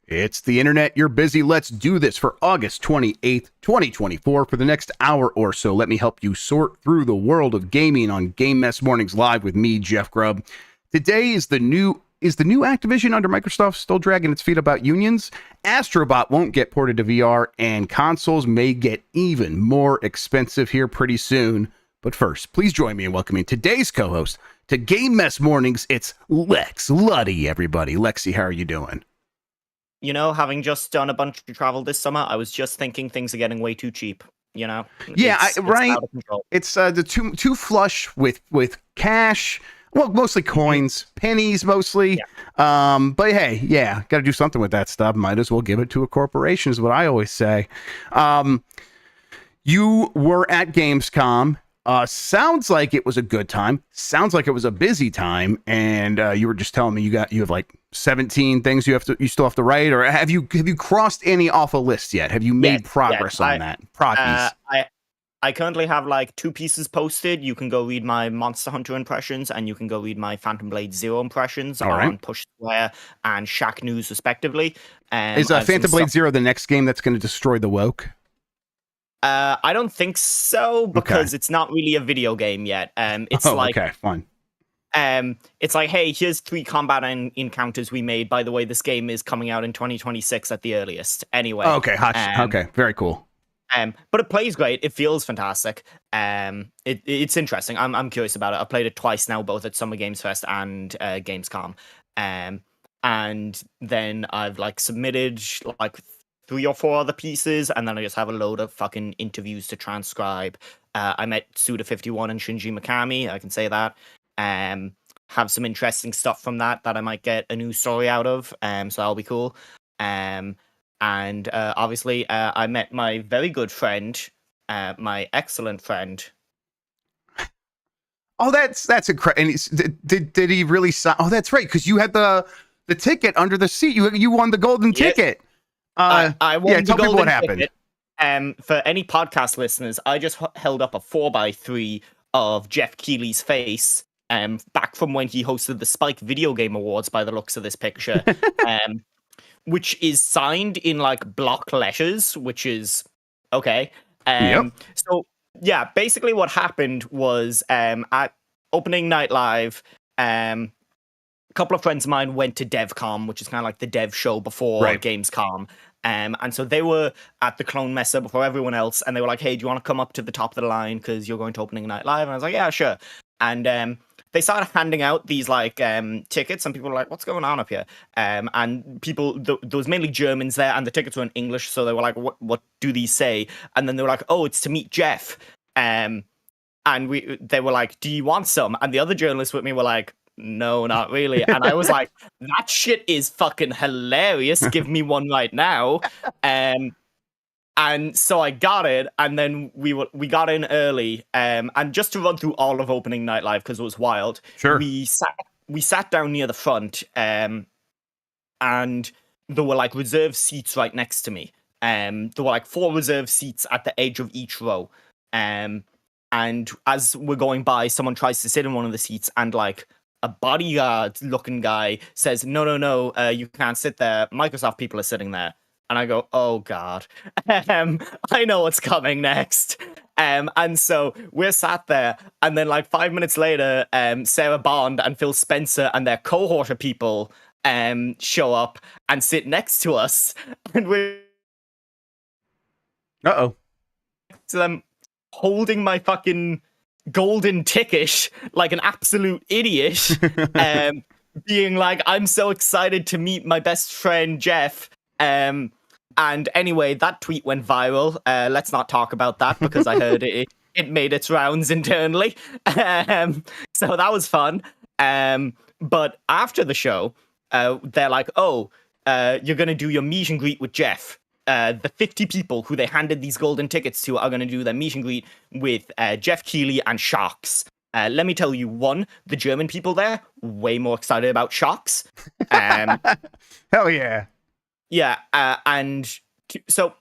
It's the internet. You're busy. Let's do this for August 28th, 2024. For the next hour or so, let me help you sort through the world of gaming on Game Mess Mornings Live with me, Jeff Grubb. Today is the new Activision under Microsoft still dragging its feet about unions? Astro Bot won't get ported to VR, and consoles may get even more expensive here pretty soon. But first, please join me in welcoming today's co-host to Game Mess Mornings. It's Lex Luddy, everybody. Lexi, how are you doing? You know, having just done a bunch of travel this summer, I was just thinking things are getting way too cheap. You know, right. Out of control. It's the too flush with cash. Well, mostly coins, pennies, mostly. Yeah. But hey, yeah, got to do something with that stuff. Might as well give it to a corporation, is what I always say. You were at Gamescom. Sounds like it was a good time. Sounds like it was a busy time, and you were just telling me you have like 17 things you still have to write, or have you crossed any off a list yet? Have you made progress on that? I currently have like 2 pieces posted. You can go read my Monster Hunter impressions, and you can go read my Phantom Blade Zero impressions on Push Square and Shack News, respectively. Is Phantom Blade Zero the next game that's going to destroy the woke? I don't think so, because it's not really a video game yet. It's okay, fine. It's like, hey, here's 3 combat encounters we made. By the way, this game is coming out in 2026 at the earliest. Anyway. Okay, okay, very cool. But it plays great. It feels fantastic. It's interesting. I'm curious about it. I've played it twice now, both at Summer Games Fest and Gamescom. And then I've like submitted like 3 or 4 other pieces, and then I just have a load of fucking interviews to transcribe. I met Suda51 and Shinji Mikami, I can say that. Have some interesting stuff from that I might get a new story out of, so that'll be cool. And obviously, I met my very good friend, my excellent friend. Oh, that's incredible. Did he really sign? Oh, that's right, because you had the ticket under the seat. You won the golden ticket. I won the golden what happened. Ticket. For any podcast listeners, I just held up a 4x3 of Jeff Keighley's face, back from when he hosted the Spike Video Game Awards, by the looks of this picture, which is signed in like block letters, which is okay. So yeah, basically what happened was at opening night live, a couple of friends of mine went to DevCom, which is kind of like the dev show before Gamescom. And so they were at the Clone Mesa before everyone else, and they were like, hey, do you want to come up to the top of the line because you're going to opening night live? And I was like, yeah, sure. And they started handing out these like tickets, and people were like, what's going on up here? And people, there was mainly Germans there, and the tickets were in English, so they were like, what do these say? And then they were like, oh, it's to meet Jeff. And they were like, do you want some? And the other journalists with me were like, no, not really. And I was like, that shit is fucking hilarious. Give me one right now. And so I got it, and then we got in early. And just to run through all of opening night live, because it was wild. Sure. We sat down near the front, and there were like reserved seats right next to me. There were like 4 reserved seats at the edge of each row. And as we're going by, someone tries to sit in one of the seats, and like a bodyguard looking guy says, no, you can't sit there. Microsoft people are sitting there. And I go, oh God, I know what's coming next. And so we're sat there, and then like 5 minutes later, Sarah Bond and Phil Spencer and their cohort of people show up and sit next to us. And we're to them holding my fucking golden ticket like an absolute idiot, being like, I'm so excited to meet my best friend Jeff. And anyway, that tweet went viral. Let's not talk about that, because I heard it made its rounds internally. So that was fun. But after the show, they're like, oh, you're going to do your meet and greet with Jeff. The 50 people who they handed these golden tickets to are going to do their meet and greet with Jeff Keighley and Sharks. Let me tell you, the German people there, way more excited about Sharks. Hell yeah. Yeah, so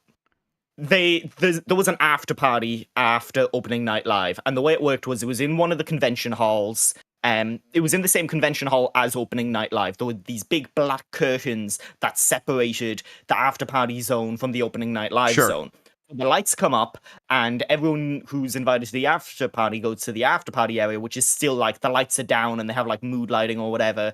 there was an after party after opening night live, and the way it worked was it was in one of the convention halls, It was in the same convention hall as opening night live. There were these big black curtains that separated the after party zone from the opening night live zone. The lights come up, and everyone who's invited to the after party goes to the after party area, which is still like the lights are down and they have like mood lighting or whatever.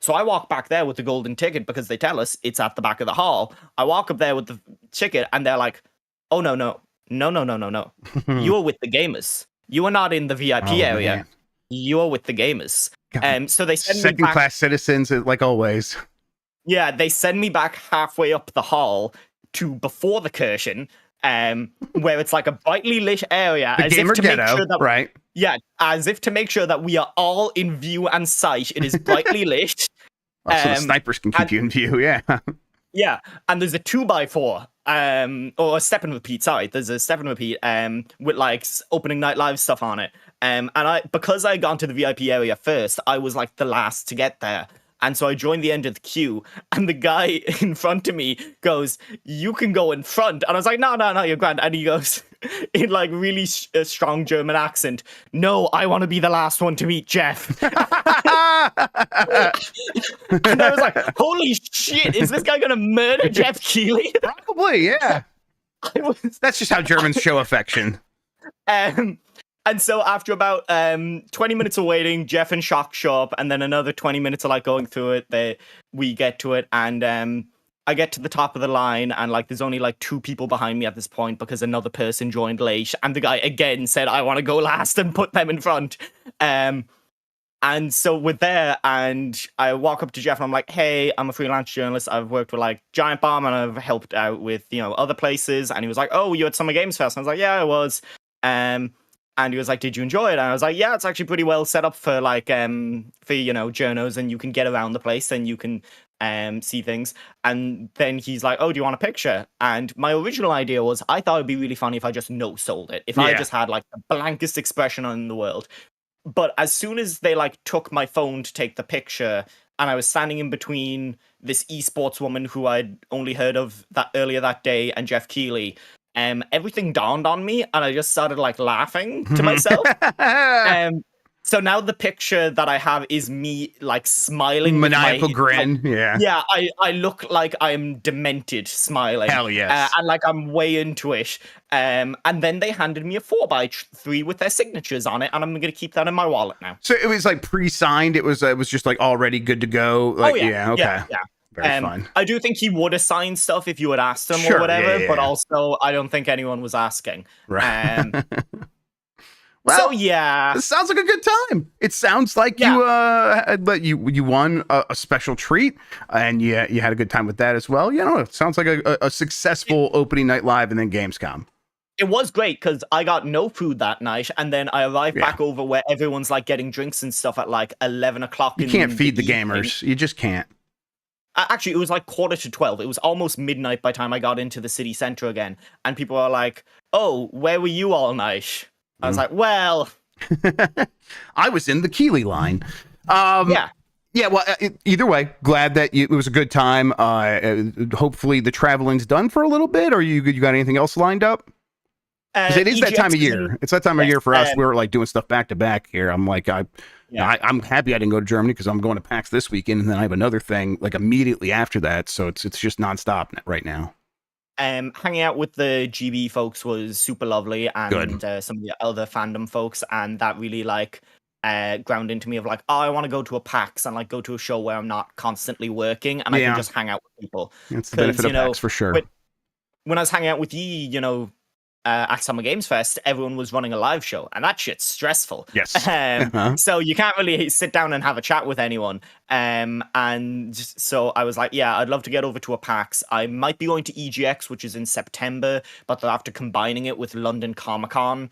So I walk back there with the golden ticket because they tell us it's at the back of the hall. I walk up there with the ticket, and they're like, "Oh no. You are with the gamers. You are not in the VIP area. Man. You are with the gamers." So they send me back, second-class citizens, like always. Yeah, they send me back halfway up the hall to before the curtain, where it's like a brightly lit area, the gamer ghetto, right? Yeah, as if to make sure that we are all in view and sight. It is brightly lit. So the snipers can keep you in view, yeah. Yeah, and there's a 2x4, or a step and repeat. Sorry, there's a step and repeat, with like opening night live stuff on it. And because I had gone to the VIP area first, I was like the last to get there. And so I joined the end of the queue, and the guy in front of me goes, "You can go in front." And I was like, no, you're grand. And he goes, in like really strong German accent, "No, I want to be the last one to meet Jeff." And I was like, holy shit, is this guy going to murder Jeff Keighley? Probably, yeah. That's just how Germans show affection. And so after about 20 minutes of waiting, Jeff and Shock show up, and then another 20 minutes of like going through it. We get to it, and I get to the top of the line, and like there's only like 2 people behind me at this point because another person joined late, and the guy again said, "I want to go last," and put them in front. And so we're there, and I walk up to Jeff, and I'm like, "Hey, I'm a freelance journalist. I've worked with like Giant Bomb, and I've helped out with other places." And he was like, "Oh, you at Summer Games Fest?" And I was like, "Yeah, I was." And he was like, "Did you enjoy it?" And I was like, "Yeah, it's actually pretty well set up for like for journos, and you can get around the place and you can see things." And then he's like, "Oh, do you want a picture?" And my original idea was, I thought it'd be really funny if I just no-sold it, if I just had like the blankest expression in the world. But as soon as they like took my phone to take the picture, and I was standing in between this esports woman who I'd only heard of that earlier that day and Jeff Keighley, everything dawned on me, and I just started like laughing to myself. So now the picture that I have is me like smiling, maniacal grin. Yeah, I look like I'm demented, smiling. Hell yes. And like I'm way into it. And then they handed me a 4x3 with their signatures on it, and I'm gonna keep that in my wallet now. So it was like pre-signed. It was just like already good to go. Like, okay. Yeah. Very fun. I do think he would assign stuff if you had asked him or whatever, but also I don't think anyone was asking. Right. Well, so yeah, it sounds like a good time. It sounds like you won a special treat, and you had a good time with that as well. It sounds like a successful opening night live and then Gamescom. It was great because I got no food that night, and then I arrived back over where everyone's like getting drinks and stuff at like 11 o'clock. You can't feed the gamers. You just can't. Actually, it was like 11:45. It was almost midnight by the time I got into the city center again, and people are like, "Oh, where were you all night?" I was like, "Well, I was in the Keighley line." Yeah. Well, either way, glad that it was a good time. Hopefully, the traveling's done for a little bit, or you got anything else lined up? Because it is that time of year. It's that time of year for us. We're like doing stuff back to back here. I'm like, I'm happy I didn't go to Germany because I'm going to PAX this weekend, and then I have another thing like immediately after that. So it's just nonstop right now. Hanging out with the GB folks was super lovely, and some of the other fandom folks, and that really like ground into me of like, oh, I want to go to a PAX and like go to a show where I'm not constantly working and I can just hang out with people. That's the benefit of PAX for sure. When I was hanging out with you, at Summer Games Fest, everyone was running a live show, and that shit's stressful. Yes. So you can't really sit down and have a chat with anyone. And so I was like, yeah, I'd love to get over to a PAX. I might be going to EGX, which is in September, but after combining it with London Comic-Con,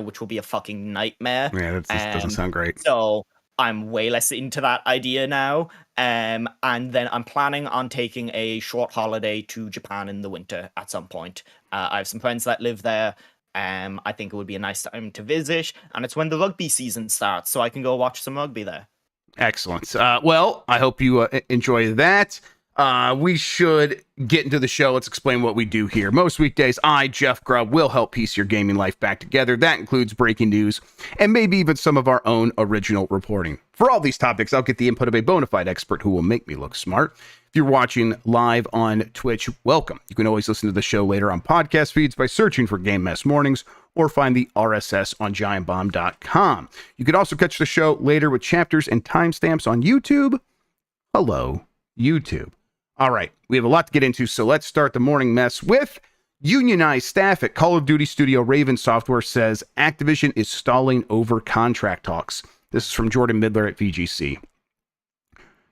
which will be a fucking nightmare. Yeah, that doesn't sound great. So I'm way less into that idea now. And then I'm planning on taking a short holiday to Japan in the winter at some point. I have some friends that live there. I think it would be a nice time to visit. And it's when the rugby season starts, so I can go watch some rugby there. Excellent. Well, I hope you enjoy that. We should get into the show. Let's explain what we do here. Most weekdays, I, Jeff Grubb, will help piece your gaming life back together. That includes breaking news and maybe even some of our own original reporting. For all these topics, I'll get the input of a bona fide expert who will make me look smart. If you're watching live on Twitch, welcome. You can always listen to the show later on podcast feeds by searching for Game Mess Mornings or find the RSS on giantbomb.com. You can also catch the show later with chapters and timestamps on YouTube. Hello, YouTube. All right, we have a lot to get into, so let's start the morning mess with unionized staff at Call of Duty studio Raven Software says Activision is stalling over contract talks. This is from Jordan Midler at VGC.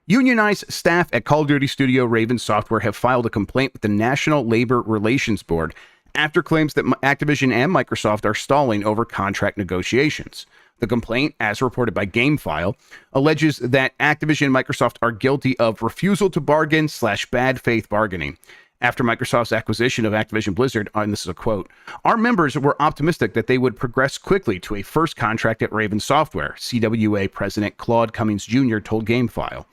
Unionized staff at Call of Duty studio Raven Software have filed a complaint with the National Labor Relations Board after claims that Activision and Microsoft are stalling over contract negotiations. The complaint, as reported by GameFile, alleges that Activision and Microsoft are guilty of refusal to bargain / bad faith bargaining. After Microsoft's acquisition of Activision Blizzard, and this is a quote, our members were optimistic that they would progress quickly to a first contract at Raven Software, CWA President Claude Cummings Jr. told GameFile.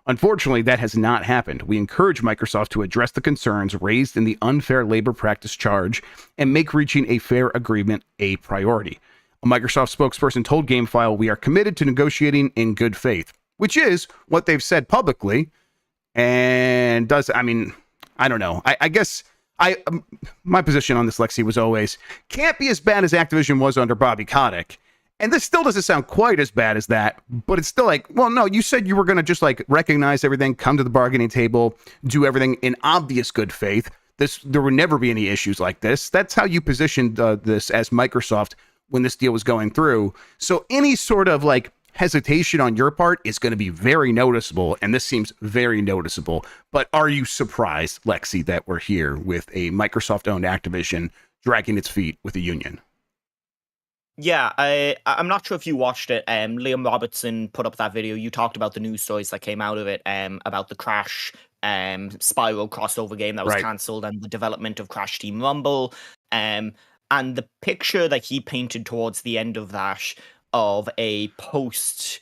Unfortunately, that has not happened. We encourage Microsoft to address the concerns raised in the unfair labor practice charge and make reaching a fair agreement a priority. A Microsoft spokesperson told GameFile, we are committed to negotiating in good faith, which is what they've said publicly. And I don't know. I guess my position on this, Lexi, was always can't be as bad as Activision was under Bobby Kotick. And this still doesn't sound quite as bad as that, but it's still like, well, no, you said you were going to just like recognize everything, come to the bargaining table, do everything in obvious good faith. There would never be any issues like this. That's how you positioned this as Microsoft when this deal was going through. So any sort of like hesitation on your part is going to be very noticeable, and this seems very noticeable. But are you surprised, Lexi, that we're here with a Microsoft-owned Activision dragging its feet with a union? Yeah, I'm not sure if you watched it. Liam Robertson put up that video. You talked about the news stories that came out of it, about the Crash Spyro crossover game that was cancelled and the development of Crash Team Rumble. And the picture that he painted towards the end of that of a post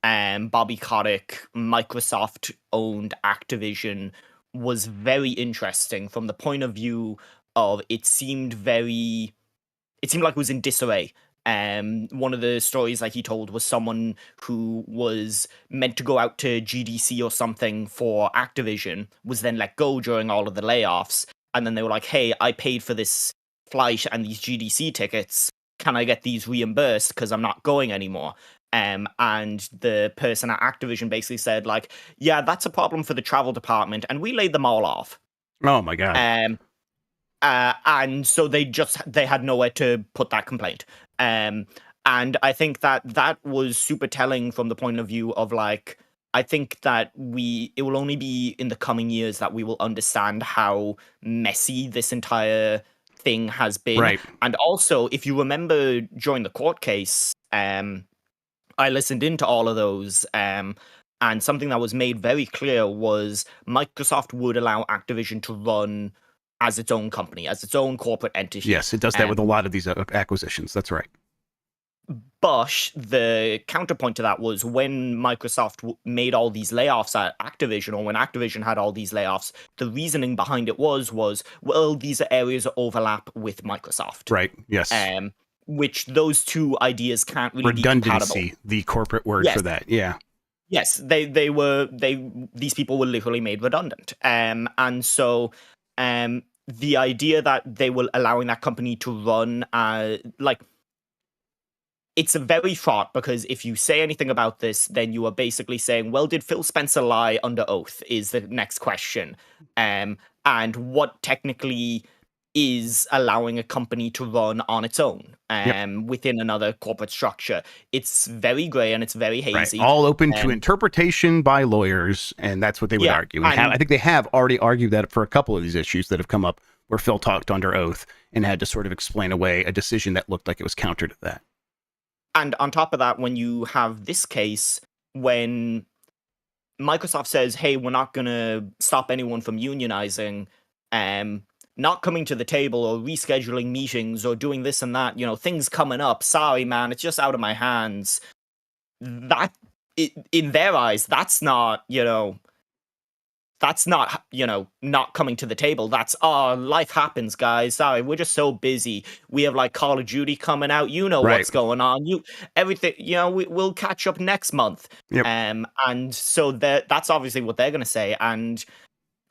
Bobby Kotick Microsoft-owned Activision was very interesting from the point of view of it seemed like it was in disarray. One of the stories that he told was someone who was meant to go out to GDC or something for Activision was then let go during all of the layoffs. And then they were like, hey, I paid for this flight and these GDC tickets. Can I get these reimbursed because I'm not going anymore? And the person at Activision basically said, like, yeah, that's a problem for the travel department, and we laid them all off. Oh my god. And so they had nowhere to put that complaint. And I think that was super telling from the point of view of like, I think that it will only be in the coming years that we will understand how messy this entire thing has been. Right. And also, if you remember during the court case, I listened into all of those, and something that was made very clear was Microsoft would allow Activision to run as its own company, as its own corporate entity. Yes, it does that with a lot of these acquisitions. That's right. But the counterpoint to that was when Microsoft made all these layoffs at Activision, or when Activision had all these layoffs, the reasoning behind it was, well, these are areas of overlap with Microsoft. Right, yes. Which those two ideas can't really be compatible. Redundancy, the corporate word for that, yeah. Yes, these people were literally made redundant. And so the idea that they were allowing that company to run, it's very fraught, because if you say anything about this, then you are basically saying, well, did Phil Spencer lie under oath, is the next question. And what technically is allowing a company to run on its own within another corporate structure. It's very gray and it's very hazy. Right. All open to interpretation by lawyers, and that's what they would argue. I think they have already argued that for a couple of these issues that have come up where Phil talked under oath and had to sort of explain away a decision that looked like it was counter to that. And on top of that, when you have this case, when Microsoft says, hey, we're not going to stop anyone from unionizing, not coming to the table or rescheduling meetings or doing this and that, things coming up. Sorry, man, it's just out of my hands. That, in their eyes, that's not, that's not, not coming to the table. That's, oh, life happens, guys. Sorry, we're just so busy. We have like Call of Duty coming out. You know Right. what's going on. Everything. We'll catch up next month. Yep. And so that's obviously what they're gonna say. And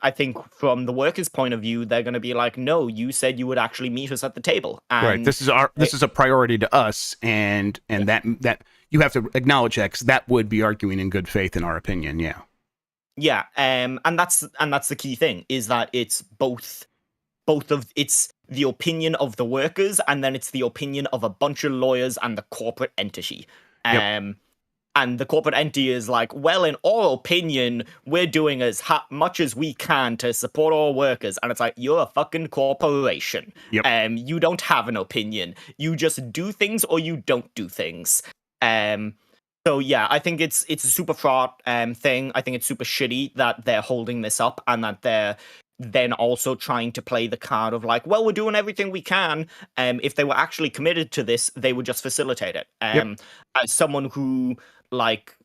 I think from the workers' point of view, they're gonna be like, no, you said you would actually meet us at the table. And right. This is a priority to us, and that you have to acknowledge that, 'cause that would be arguing in good faith, in our opinion. Yeah. Yeah, and that's the key thing, is that it's both of it's the opinion of the workers, and then it's the opinion of a bunch of lawyers and the corporate entity. Yep. And the corporate entity is like, well, in our opinion, we're doing as much as we can to support our workers. And it's like, you're a fucking corporation. Yep. You don't have an opinion. You just do things or you don't do things. So yeah, I think it's a super fraught thing. I think it's super shitty that they're holding this up, and that they're then also trying to play the card of like, well, we're doing everything we can. If they were actually committed to this, they would just facilitate it. Yep. As someone who, like,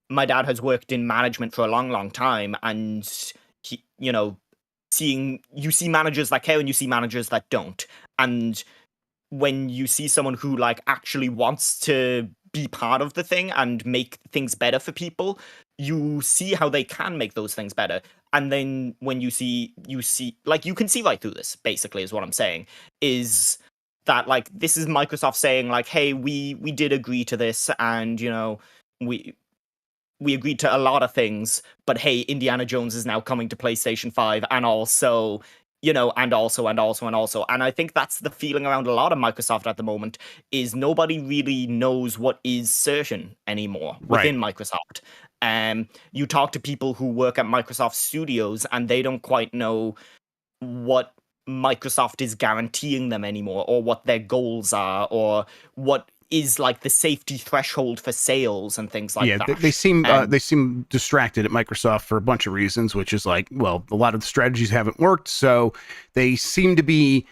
my dad has worked in management for a long, long time, and he, you see managers that care and you see managers that don't. And when you see someone who like actually wants to be part of the thing and make things better for people, you see how they can make those things better. And then when you see like, you can see right through this, basically, is what I'm saying, is that like, this is Microsoft saying like, hey, we did agree to this, and we agreed to a lot of things, but hey, Indiana Jones is now coming to PlayStation 5, and also and also. And I think that's the feeling around a lot of Microsoft at the moment, is nobody really knows what is certain anymore within Microsoft. You talk to people who work at Microsoft Studios, and they don't quite know what Microsoft is guaranteeing them anymore, or what their goals are, or what is like the safety threshold for sales and things like that. They seem distracted at Microsoft for a bunch of reasons, which is like, well, a lot of the strategies haven't worked, so they seem to be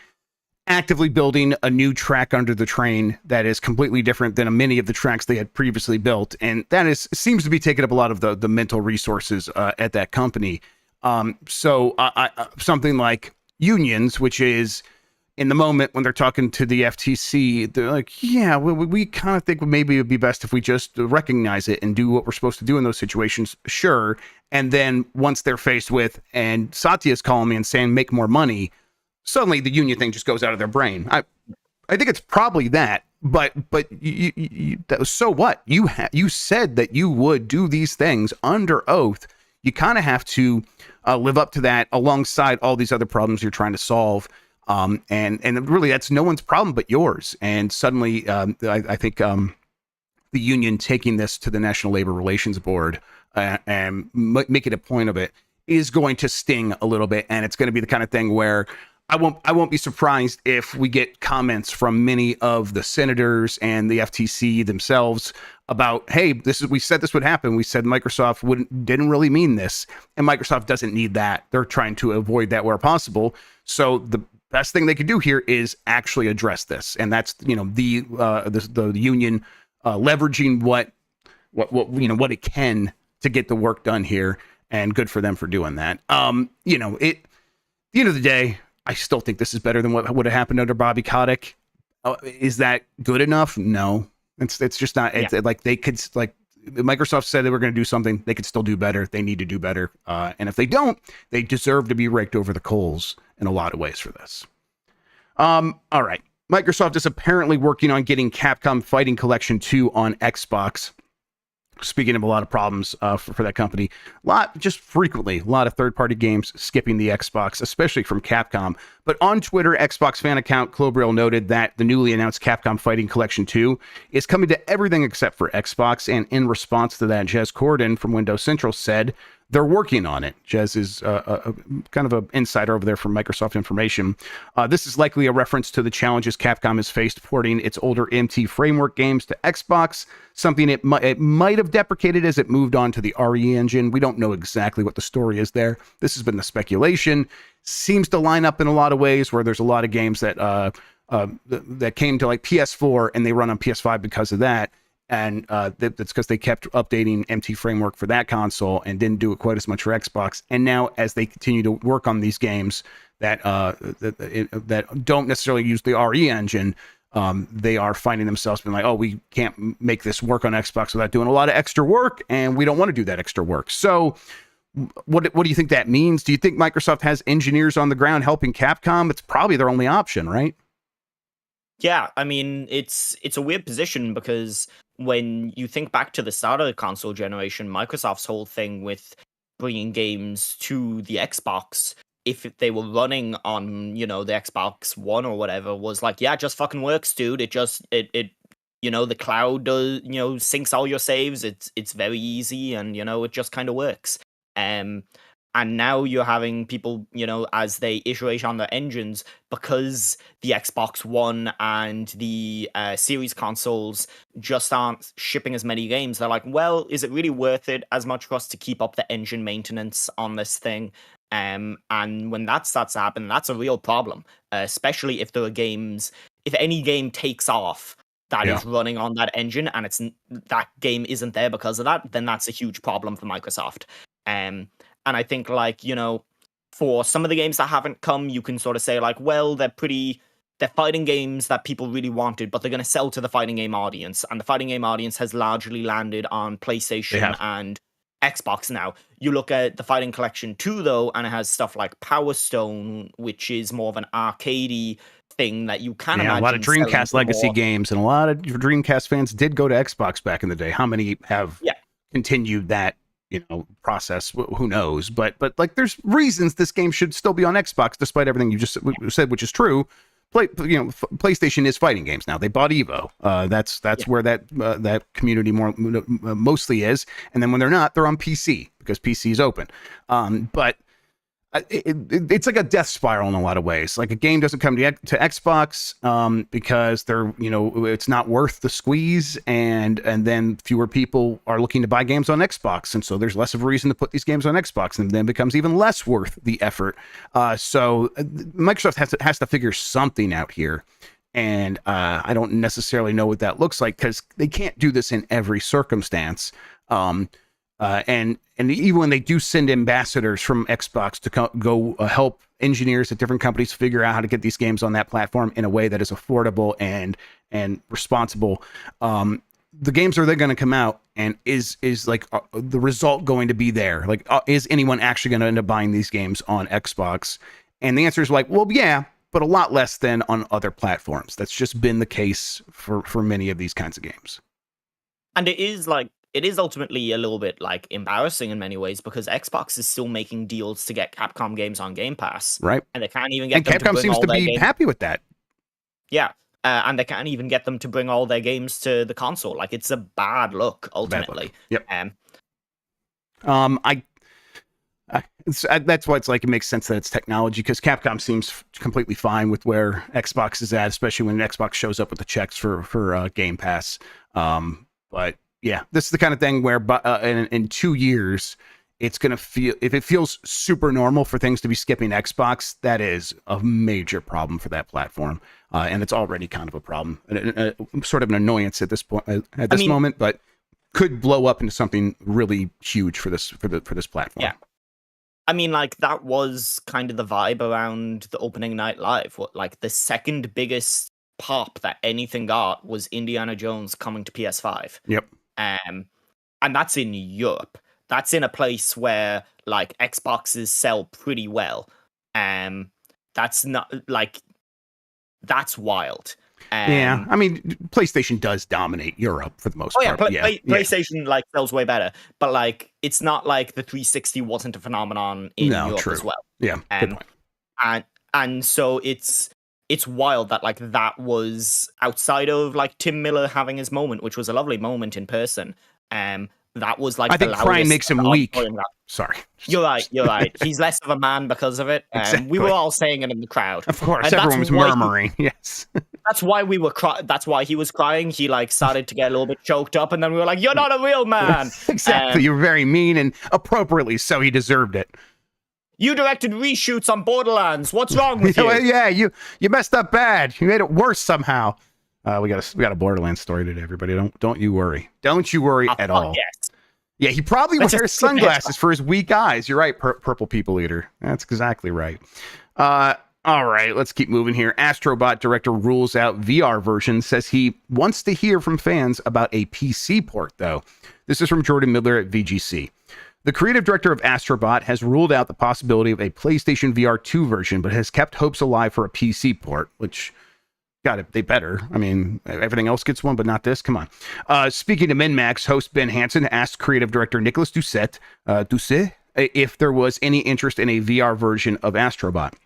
actively building a new track under the train that is completely different than many of the tracks they had previously built, and that seems to be taking up a lot of the mental resources at that company. So something like Unions, which is, in the moment when they're talking to the FTC, they're like, yeah, we kind of think maybe it would be best if we just recognize it and do what we're supposed to do in those situations. Sure. And then once they're faced with, and Satya's calling me and saying, make more money, suddenly the union thing just goes out of their brain. I think it's probably that, but so what? You said that you would do these things under oath. You kind of have to live up to that alongside all these other problems you're trying to solve. And really, that's no one's problem but yours. And suddenly, I think the union taking this to the National Labor Relations Board and making a point of it is going to sting a little bit. And it's going to be the kind of thing where I won't be surprised if we get comments from many of the senators and the FTC themselves about, hey, we said this would happen. We said Microsoft didn't really mean this, and Microsoft doesn't need that. They're trying to avoid that where possible. So the best thing they could do here is actually address this, and that's the union leveraging what it can to get the work done here, and good for them for doing that. At the end of the day, I still think this is better than what would have happened under Bobby Kotick. Is that good enough? No, it's just not. It's like they could, like, Microsoft said they were going to do something. They could still do better. They need to do better. And if they don't, they deserve to be raked over the coals in a lot of ways for this. All right. Microsoft is apparently working on getting Capcom Fighting Collection 2 on Xbox. Speaking of a lot of problems for that company, a lot of third-party games skipping the Xbox, especially from Capcom. But on Twitter, Xbox fan account Clobril noted that the newly announced Capcom Fighting Collection 2 is coming to everything except for Xbox. And in response to that, Jez Corden from Windows Central said they're working on it. Jez is kind of an insider over there from Microsoft Information. This is likely a reference to the challenges Capcom has faced porting its older MT framework games to Xbox, something it might have deprecated as it moved on to the RE engine. We don't know exactly what the story is there. This has been the speculation. Seems to line up in a lot of ways, where there's a lot of games that came to like PS4 and they run on PS5 because of that. And that's because they kept updating MT framework for that console and didn't do it quite as much for Xbox. And now, as they continue to work on these games that don't necessarily use the RE engine, they are finding themselves being like, oh, we can't make this work on Xbox without doing a lot of extra work, and we don't want to do that extra work. So what do you think that means? Do you think Microsoft has engineers on the ground helping Capcom? It's probably their only option, right? Yeah, I mean, it's a weird position because when you think back to the start of the console generation, Microsoft's whole thing with bringing games to the Xbox, if they were running on, the Xbox One or whatever, was like, yeah, it just fucking works, dude. It the cloud does, syncs all your saves. It's very easy, and it just kind of works. And now you're having people, as they iterate on their engines, because the Xbox One and the Series consoles just aren't shipping as many games. They're like, well, is it really worth it as much for us to keep up the engine maintenance on this thing? And when that starts to happen, that's a real problem, especially if there are games, if any game takes off that is running on that engine and that game isn't there because of that, then that's a huge problem for Microsoft. And I think, for some of the games that haven't come, you can sort of say, well, they're fighting games that people really wanted, but they're going to sell to the fighting game audience. And the fighting game audience has largely landed on PlayStation and Xbox now. You look at the Fighting Collection 2, though, and it has stuff like Power Stone, which is more of an arcadey thing that you can imagine. A lot of Dreamcast legacy games, and a lot of Dreamcast fans did go to Xbox back in the day. How many have continued that process? Who knows? But there's reasons this game should still be on Xbox, despite everything you just said, which is true. PlayStation is fighting games now. They bought Evo. That's where that community mostly is. And then when they're not, they're on PC because PC is open. But it's like a death spiral in a lot of ways. Like, a game doesn't come to Xbox because they're it's not worth the squeeze, and then fewer people are looking to buy games on Xbox, and so there's less of a reason to put these games on Xbox, and then it becomes even less worth the effort. So Microsoft has to figure something out here. And I don't necessarily know what that looks like, because they can't do this in every circumstance. And even when they do send ambassadors from Xbox to go help engineers at different companies figure out how to get these games on that platform in a way that is affordable and responsible, the games are then going to come out, and is the result going to be there? Is anyone actually going to end up buying these games on Xbox? And the answer is well, yeah, but a lot less than on other platforms. That's just been the case for many of these kinds of games. And it is ultimately a little bit embarrassing in many ways, because Xbox is still making deals to get Capcom games on Game Pass, right? And they can't even get. And them Capcom to seems to be happy with that. Yeah, and they can't even get them to bring all their games to the console. It's a bad look ultimately. Bad look. That's why it makes sense that it's technology, because Capcom seems completely fine with where Xbox is at, especially when Xbox shows up with the checks for Game Pass. But yeah, this is the kind of thing where in 2 years, it's going to feel, if it feels super normal for things to be skipping Xbox, that is a major problem for that platform. And it's already kind of a problem, sort of an annoyance at this point, moment, but could blow up into something really huge for this platform. Yeah. I mean, that was kind of the vibe around the opening night live. The second biggest pop that anything got was Indiana Jones coming to PS5. Yep. And that's in Europe. That's in a place where Xboxes sell pretty well. That's not that's wild. Yeah, I mean, PlayStation does dominate Europe for the most part. PlayStation sells way better, but it's not like the 360 wasn't a phenomenon in Europe as well. Yeah, good point. And so it's wild that that was outside of Tim Miller having his moment, which was a lovely moment in person. That was I think crime makes him weak. Sorry. You're right. He's less of a man because of it. Exactly. We were all saying it in the crowd. Of course, everyone was murmuring. Yes. That's why we were that's why he was crying. He started to get a little bit choked up, and then we were like, "You're not a real man." Exactly. You're very mean, and appropriately so. He deserved it. You directed reshoots on Borderlands. What's wrong with you? Yeah, you messed up bad. You made it worse somehow. We got a Borderlands story today, everybody. Don't you worry. Don't you worry at all. Yes. Yeah, he probably Let's wears just skip sunglasses Xbox. for his weak eyes. You're right, Purple People Eater. That's exactly right. All right, let's keep moving here. Astro Bot director rules out VR version, says he wants to hear from fans about a PC port, though. This is from Jordan Miller at VGC. The creative director of Astro Bot has ruled out the possibility of a PlayStation VR 2 version, but has kept hopes alive for a PC port, which... got it. They better. I mean, everything else gets one, but not this. Come on. Speaking to MinMax, host Ben Hansen asked creative director Nicholas Doucet if there was any interest in a VR version of Astro Bot.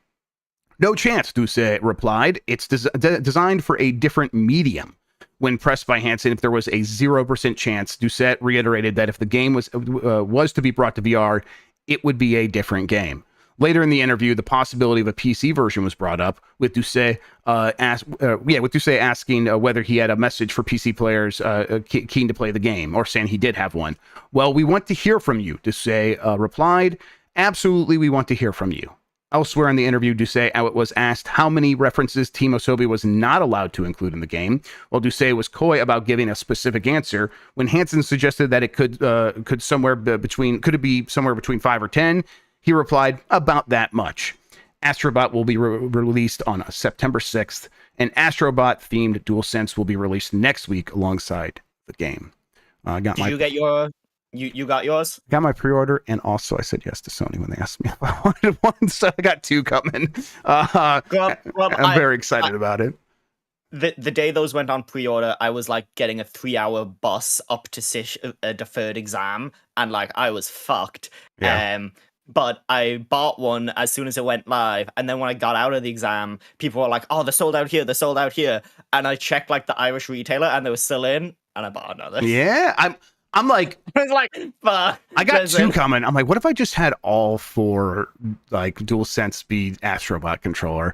No chance, Doucet replied. It's designed for a different medium. When pressed by Hansen if there was a 0% chance, Doucet reiterated that if the game was to be brought to VR, it would be a different game. Later in the interview, the possibility of a PC version was brought up, with Doucet asking whether he had a message for PC players keen to play the game, or saying he did have one. Well, we want to hear from you, Doucet replied. Absolutely, we want to hear from you. Elsewhere in the interview, Doucet was asked how many references Team Osobi was not allowed to include in the game, while Doucet was coy about giving a specific answer. When Hansen suggested that it could be somewhere between 5 or 10, he replied, about that much. Astro Bot will be released on September 6th, and Astro Bot themed DualSense will be released next week alongside the game. Did you get your... You got yours? Got my pre-order, and also I said yes to Sony when they asked me if I wanted one, so I got 2 coming. I'm very excited about it. The day those went on pre-order, I was like getting a 3-hour bus up to sit a deferred exam, and like I was fucked. Yeah. But I bought one as soon as it went live, and then when I got out of the exam, people were like, "Oh, they're sold out here, they're sold out here," and I checked like the Irish retailer, and they were still in, and I bought another. Yeah, I'm like, I was like, fuck. I got 2 coming. I'm like, what if I just had all 4 like DualSense speed Astro Bot controller?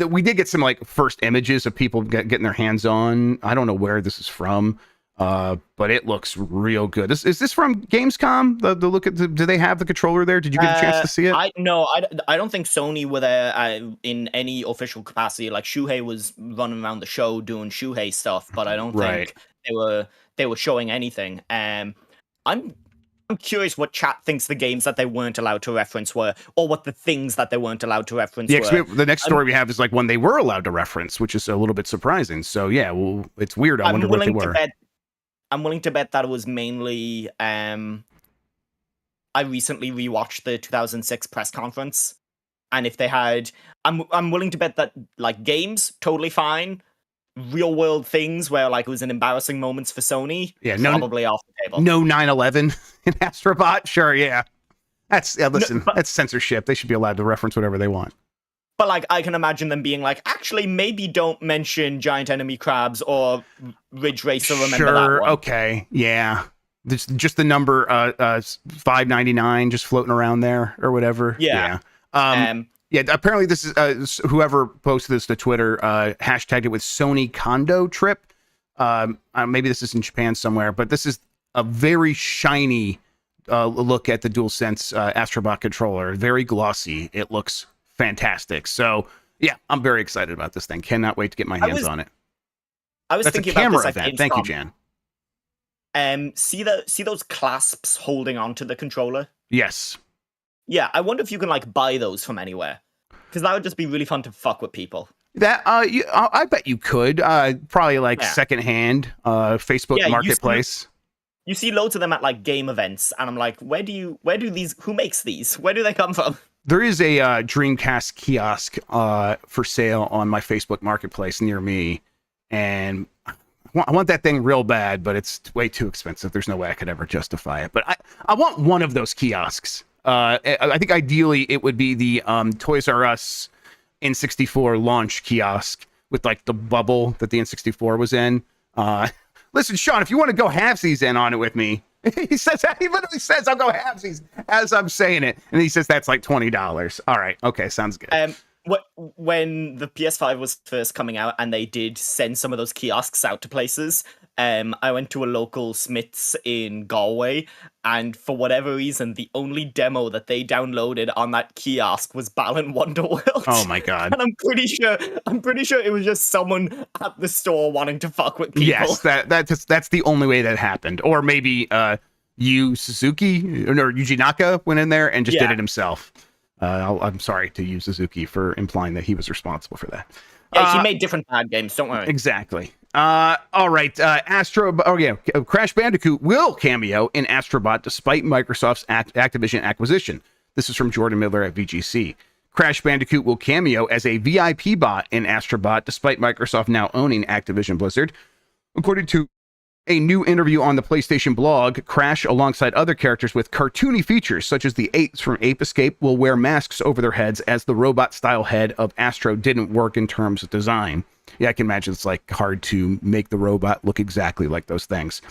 We did get some like first images of people getting their hands on. I don't know where this is from, but it looks real good. Is this from Gamescom? The look at do they have the controller there? Did you get a chance to see it? I don't think Sony were there in any official capacity. Like Shuhei was running around the show doing Shuhei stuff, but I don't think they were showing anything. I'm curious what chat thinks the games that they weren't allowed to reference were, or what the things that they weren't alled to reference were. The next story we have is like when they were allowed to reference, which is a little bit surprising. So yeah, well, it's weird. I wonder what they were. I'm willing to bet that it was mainly. I recently rewatched the 2006 press conference, and if they had, I'm willing to bet that like games totally fine. Real world things where like it was an embarrassing moments for Sony, probably off the table. No 9/11 in Astro Bot, sure, yeah. That's that's censorship. They should be allowed to reference whatever they want. But like I can imagine them being like, actually, maybe don't mention Giant Enemy Crabs or Ridge Racer. Remember that one? Okay, yeah. Just the number 599 just floating around there or whatever. Yeah. Yeah, apparently this is whoever posted this to Twitter hashtagged it with Sony Kondo Trip. Maybe this is in Japan somewhere, but this is a very shiny look at the DualSense Astro Bot controller. Very glossy. It looks fantastic. So yeah, I'm very excited about this thing. Cannot wait to get my hands on it. I was thinking about this at Gamescom. Thank you, Jan. See those clasps holding onto the controller? Yes. Yeah, I wonder if you can like buy those from anywhere, because that would just be really fun to fuck with people. That I bet you could probably like secondhand Facebook Marketplace. You see loads of them at like game events, and I'm like, who makes these? Where do they come from? There is a Dreamcast kiosk for sale on my Facebook Marketplace near me, and I want that thing real bad, but it's way too expensive. There's no way I could ever justify it. But I want one of those kiosks. I think ideally it would be the Toys R Us N64 launch kiosk with like the bubble that the N64 was in. Listen, Sean, if you want to go halvesies in on it with me, he literally says I'll go halvesies as I'm saying it, and he says that's like $20. All right, okay, sounds good. When the PS5 was first coming out and they did send some of those kiosks out to places, I went to a local Smith's in Galway, and for whatever reason, the only demo that they downloaded on that kiosk was Balan Wonderworld. Oh my god! And I'm pretty sure it was just someone at the store wanting to fuck with people. Yes, that's the only way that happened. Or maybe Yu Suzuki or Yuji Naka went in there and just did it himself. I'm sorry to Yu Suzuki for implying that he was responsible for that. Yeah, he made different bad games. Don't worry. Exactly. All right. Crash Bandicoot will cameo in Astro Bot despite Microsoft's Activision acquisition. This is from Jordan Miller at VGC. Crash Bandicoot will cameo as a VIP bot in Astro Bot despite Microsoft now owning Activision Blizzard. According to a new interview on the PlayStation blog, Crash, alongside other characters with cartoony features such as the apes from Ape Escape, will wear masks over their heads as the robot-style head of Astro didn't work in terms of design. Yeah, I can imagine it's like hard to make the robot look exactly like those things.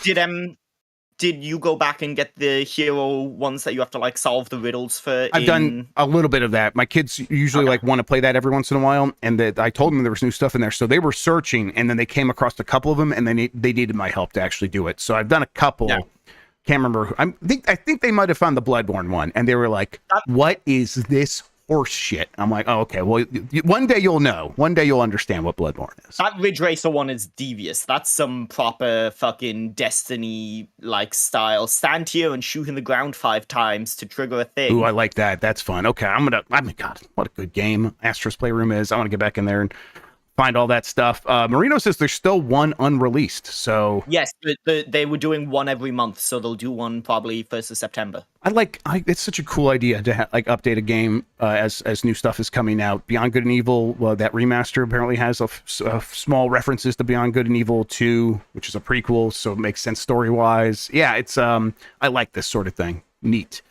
Did you go back and get the hero ones that you have to like solve the riddles for? I've done a little bit of that. My kids usually like want to play that every once in a while, and I told them there was new stuff in there, so they were searching, and then they came across a couple of them, and they needed my help to actually do it. So I've done a couple. Yeah. Can't remember. I think they might have found the Bloodborne one, and they were like, "What is this horse shit?" I'm like, "Oh, okay. Well, one day you'll know. One day you'll understand what Bloodborne is." That Ridge Racer one is devious. That's some proper fucking Destiny-like style. Stand here and shoot in the ground 5 times to trigger a thing. Ooh, I like that. That's fun. Okay, God, what a good game Astro's Playroom is. I want to get back in there and find all that stuff. Marino says there's still one unreleased, so... Yes, they were doing one every month, so they'll do one probably 1st of September. It's such a cool idea to update a game as new stuff is coming out. Beyond Good and Evil, that remaster apparently has small references to Beyond Good and Evil 2, which is a prequel, so it makes sense story-wise. Yeah, it's I like this sort of thing. Neat.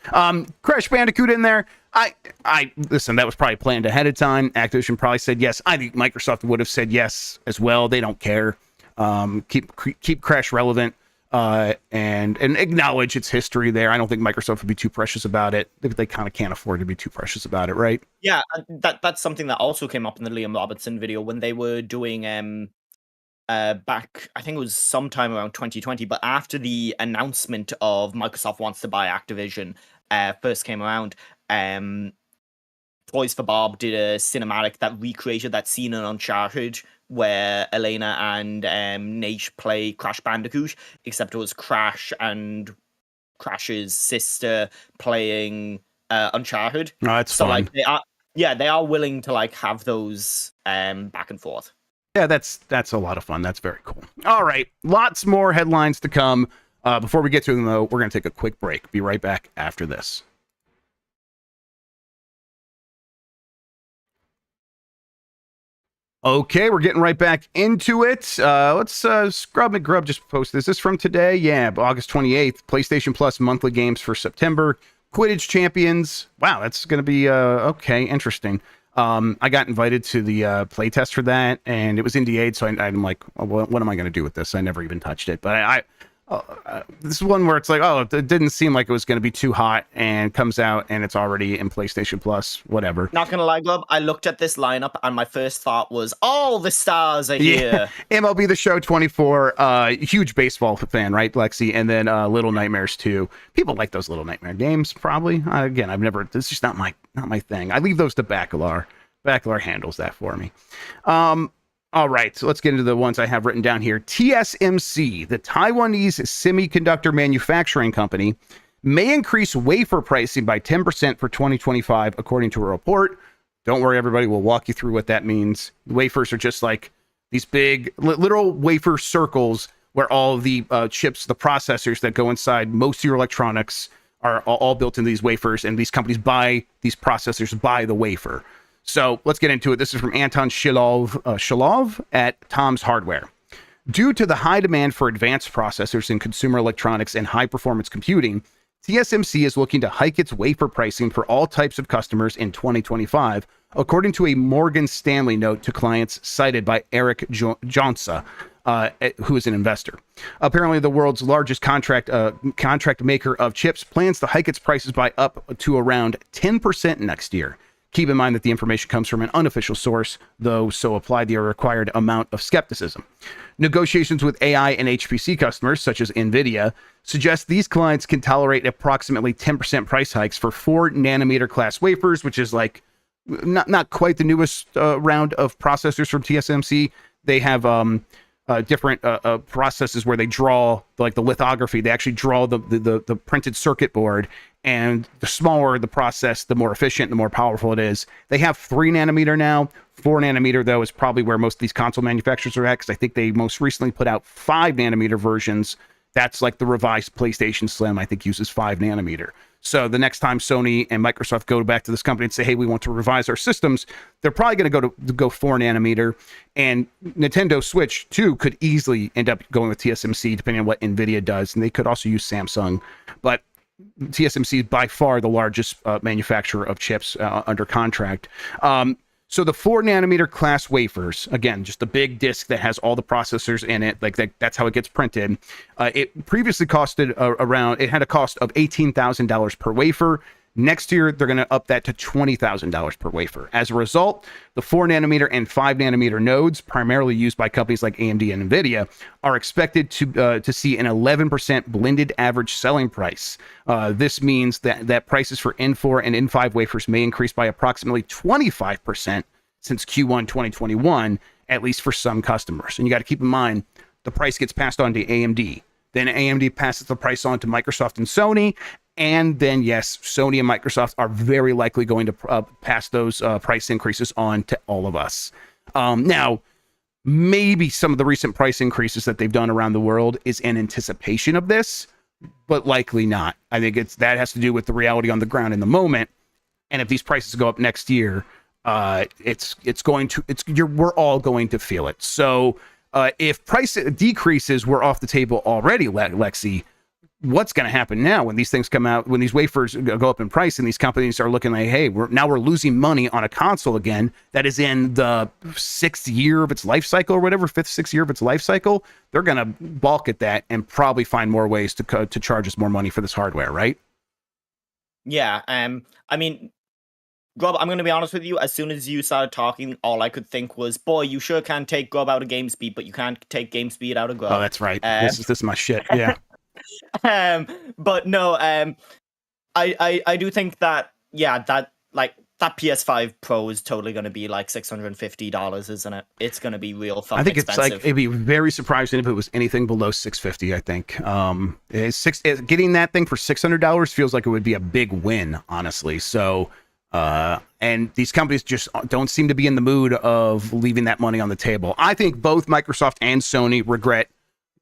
Crash Bandicoot in there. I listen, that was probably planned ahead of time. Activision probably said yes. I think Microsoft would have said yes as well. They don't care. Keep Crash relevant and acknowledge its history there. I don't think Microsoft would be too precious about it. They kind of can't afford to be too precious about it, right? Yeah, that's something that also came up in the Liam Robertson video when they were doing back, I think it was sometime around 2020, but after the announcement of Microsoft wants to buy Activision first came around, Toys for Bob did a cinematic that recreated that scene in Uncharted where Elena and Nate play Crash Bandicoot, except it was Crash and Crash's sister playing Uncharted. Oh, that's so fun. Like they are willing to like have those back and forth. Yeah, that's a lot of fun. That's very cool. All right, lots more headlines to come. Before we get to them, though, we're going to take a quick break. Be right back after this. Okay, we're getting right back into it. Let's Scrub McGrub just posted this. Is this from today? Yeah, August 28th. PlayStation Plus monthly games for September. Quidditch Champions. Wow, that's going to be okay, interesting. I got invited to the playtest for that, and it was NDA'd, so I'm like, well, what am I going to do with this? I never even touched it. But this is one where it's like, oh, it didn't seem like it was going to be too hot, and comes out, and it's already in PlayStation Plus, whatever. Not going to lie, Grubb, I looked at this lineup, and my first thought was, all the stars are here. MLB The Show 24, huge baseball fan, right, Lexi? And then Little Nightmares 2. People like those Little Nightmare games, probably. Again, it's just not my thing. I leave those to Bacalar. Bacalar handles that for me. All right, so let's get into the ones I have written down here. TSMC, the Taiwanese semiconductor manufacturing company, may increase wafer pricing by 10% for 2025, according to a report. Don't worry, everybody. We'll walk you through what that means. Wafers are just like these big, literal wafer circles where all of the chips, the processors that go inside most of your electronics are all built into these wafers, and these companies buy these processors by the wafer. So let's get into it. This is from Anton Shilov at Tom's Hardware. Due to the high demand for advanced processors in consumer electronics and high-performance computing, TSMC is looking to hike its wafer pricing for all types of customers in 2025, according to a Morgan Stanley note to clients cited by Eric Johnsa, who is an investor. Apparently, the world's largest contract maker of chips plans to hike its prices by up to around 10% next year. Keep in mind that the information comes from an unofficial source, though, so apply the required amount of skepticism. Negotiations with AI and HPC customers, such as NVIDIA, suggest these clients can tolerate approximately 10% price hikes for 4 nanometer class wafers, which is like not quite the newest round of processors from TSMC. They have different processes where they draw like the lithography. They actually draw the printed circuit board, and the smaller the process, the more efficient, the more powerful it is. They have 3 nanometer now. 4 nanometer, though, is probably where most of these console manufacturers are at, because I think they most recently put out 5 nanometer versions. That's like the revised PlayStation Slim, I think, uses 5 nanometer. So the next time Sony and Microsoft go back to this company and say, hey, we want to revise our systems, they're probably going to go 4 nanometer. And Nintendo Switch, too, could easily end up going with TSMC, depending on what NVIDIA does. And they could also use Samsung. But TSMC is by far the largest manufacturer of chips under contract. So the 4 nanometer class wafers, again, just a big disc that has all the processors in it, like that's how it gets printed. It previously costed it had a cost of $18,000 per wafer. Next year, they're going to up that to $20,000 per wafer. As a result, the 4 nanometer and 5 nanometer nodes, primarily used by companies like AMD and NVIDIA, are expected to see an 11% blended average selling price. This means that prices for N4 and N5 wafers may increase by approximately 25% since Q1 2021, at least for some customers. And you got to keep in mind, the price gets passed on to AMD. Then AMD passes the price on to Microsoft and Sony. And then, yes, Sony and Microsoft are very likely going to pass those price increases on to all of us. Now, maybe some of the recent price increases that they've done around the world is in anticipation of this, but likely not. I think that has to do with the reality on the ground in the moment. And if these prices go up next year, we're all going to feel it. So if price decreases were off the table already, Lexi, what's going to happen now when these things come out, when these wafers go up in price and these companies are looking like, hey, we're losing money on a console again that is in the 6th year of its life cycle or whatever, 5th, 6th year of its life cycle? They're going to balk at that and probably find more ways to charge us more money for this hardware, right? Yeah. I mean, Grubb, I'm going to be honest with you. As soon as you started talking, all I could think was, boy, you sure can take Grubb out of GameSpeed, but you can't take GameSpeed out of Grubb. Oh, that's right. This is my shit. Yeah. But no, I do think that, yeah, that PS5 Pro is totally going to be like $650, isn't it? It's going to be real fucking expensive. It's like, it'd be very surprising if it was anything below $650, I think. Getting that thing for $600 feels like it would be a big win, honestly. So, and these companies just don't seem to be in the mood of leaving that money on the table. I think both Microsoft and Sony regret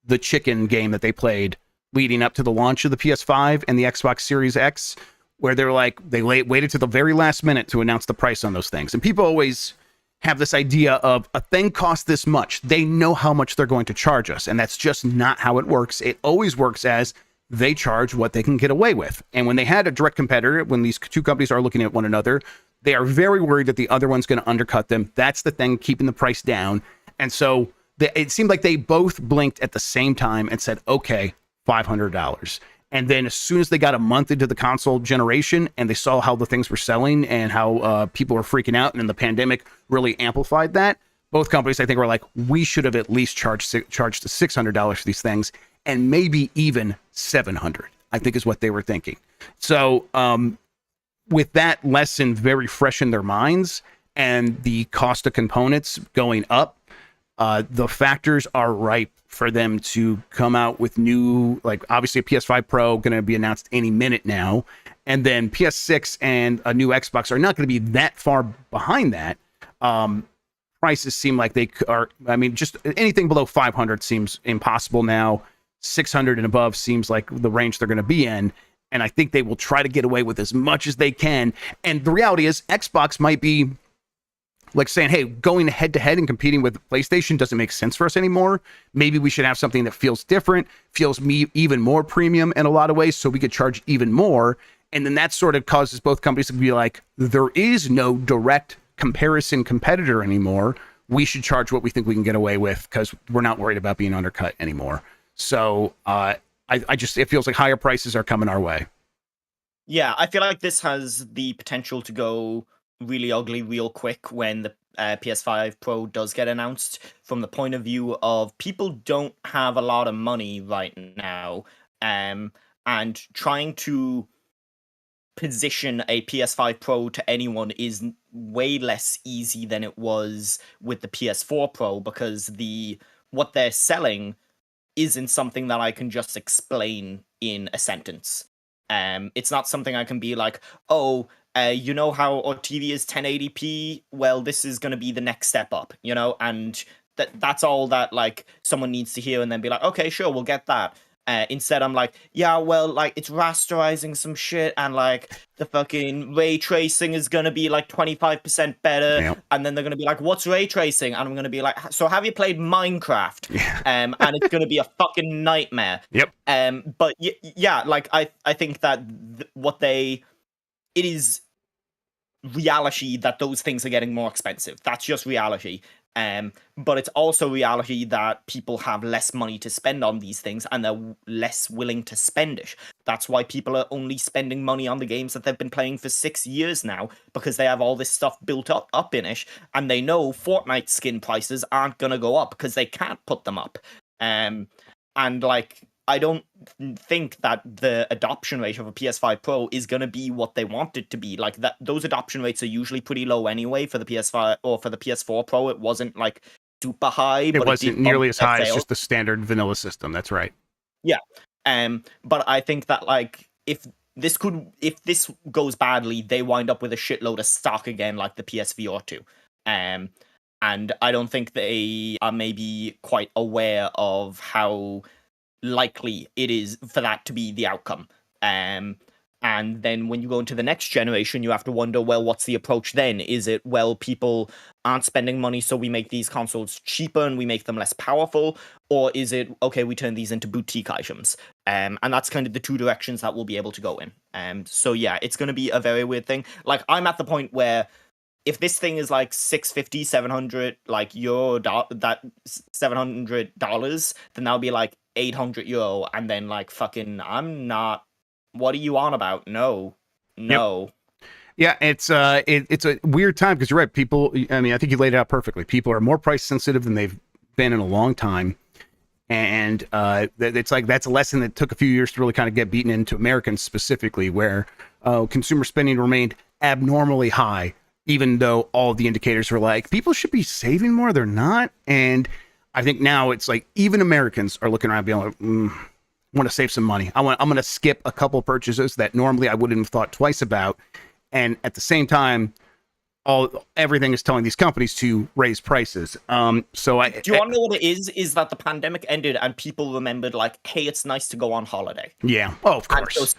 the chicken game that they played leading up to the launch of the PS5 and the Xbox Series X, where they're like, they waited to the very last minute to announce the price on those things. And people always have this idea of a thing costs this much. They know how much they're going to charge us. And that's just not how it works. It always works as they charge what they can get away with. And when they had a direct competitor, when these two companies are looking at one another, they are very worried that the other one's going to undercut them. That's the thing, keeping the price down. And so it seemed like they both blinked at the same time and said, okay, $500. And then as soon as they got a month into the console generation and they saw how the things were selling and how people were freaking out, and then the pandemic really amplified that, both companies, I think, were like, we should have at least charged the $600 for these things, and maybe even $700, I think is what they were thinking. So with that lesson very fresh in their minds and the cost of components going up, the factors are ripe for them to come out with new, like obviously a PS5 Pro going to be announced any minute now. And then PS6 and a new Xbox are not going to be that far behind that. Prices seem like they are, I mean, just anything below 500 seems impossible now. 600 and above seems like the range they're going to be in. And I think they will try to get away with as much as they can. And the reality is Xbox might be like saying, hey, going head to head and competing with PlayStation doesn't make sense for us anymore. Maybe we should have something that feels different, feels even more premium in a lot of ways, so we could charge even more. And then that sort of causes both companies to be like, there is no direct comparison competitor anymore. We should charge what we think we can get away with because we're not worried about being undercut anymore. So it feels like higher prices are coming our way. Yeah, I feel like this has the potential to go really ugly real quick when the PS5 Pro does get announced. From the point of view of people don't have a lot of money right now, and trying to position a PS5 Pro to anyone is way less easy than it was with the PS4 Pro, because what they're selling isn't something that I can just explain in a sentence. It's not something I can be like, oh, you know how our TV is 1080p? Well, this is going to be the next step up, and that's all that like someone needs to hear, and then be like, okay, sure, we'll get that. Instead, I'm like, yeah, well, like it's rasterizing some shit, and like the fucking ray tracing is gonna be like 25% better, Yep. and then they're gonna be like, what's ray tracing? And I'm gonna be like, so have you played Minecraft? Yeah. And it's gonna be a fucking nightmare. Yep. But yeah, like I think that it is reality that those things are getting more expensive. That's just reality. But it's also reality that people have less money to spend on these things, and they're less willing to spend it. That's why people are only spending money on the games that they've been playing for 6 years now, because they have all this stuff built up in it, and they know Fortnite skin prices aren't gonna go up because they can't put them up. And like, I don't think that the adoption rate of a PS5 Pro is going to be what they want it to be. Like that, those adoption rates are usually pretty low anyway for the PS5 or for the PS4 Pro. It wasn't like super high. It but wasn't did nearly bump as high as sales. just the standard vanilla system. That's right. Yeah. But I think that like if this goes badly, they wind up with a shitload of stock again, like the PSVR 2. And I don't think they are maybe quite aware of how likely it is for that to be the outcome. And then when you go into the next generation, you have to wonder, well, what's the approach then? Is it, well, people aren't spending money, so we make these consoles cheaper and we make them less powerful? Or is it, okay, we turn these into boutique items? And that's kind of the two directions that we'll be able to go in. So yeah, it's going to be a very weird thing. Like, I'm at the point where if this thing is like 650, 700 like euro, that $700, then that'll be like 800 euro, and then like fucking I'm not, what are you on about? No. Yep. Yeah, it's a weird time, because you're right. People, I mean, I think you laid it out perfectly. People are more price sensitive than they've been in a long time, and it's like that's a lesson that took a few years to really kind of get beaten into Americans specifically, where consumer spending remained abnormally high, even though all of the indicators were like people should be saving more. They're not. And I think now it's like even Americans are looking around being like, want to save some money. I'm going to skip a couple purchases that normally I wouldn't have thought twice about. And at the same time, everything is telling these companies to raise prices. Do you want to know what it is? Is that the pandemic ended and people remembered, like, hey, it's nice to go on holiday. Yeah. Oh, of course.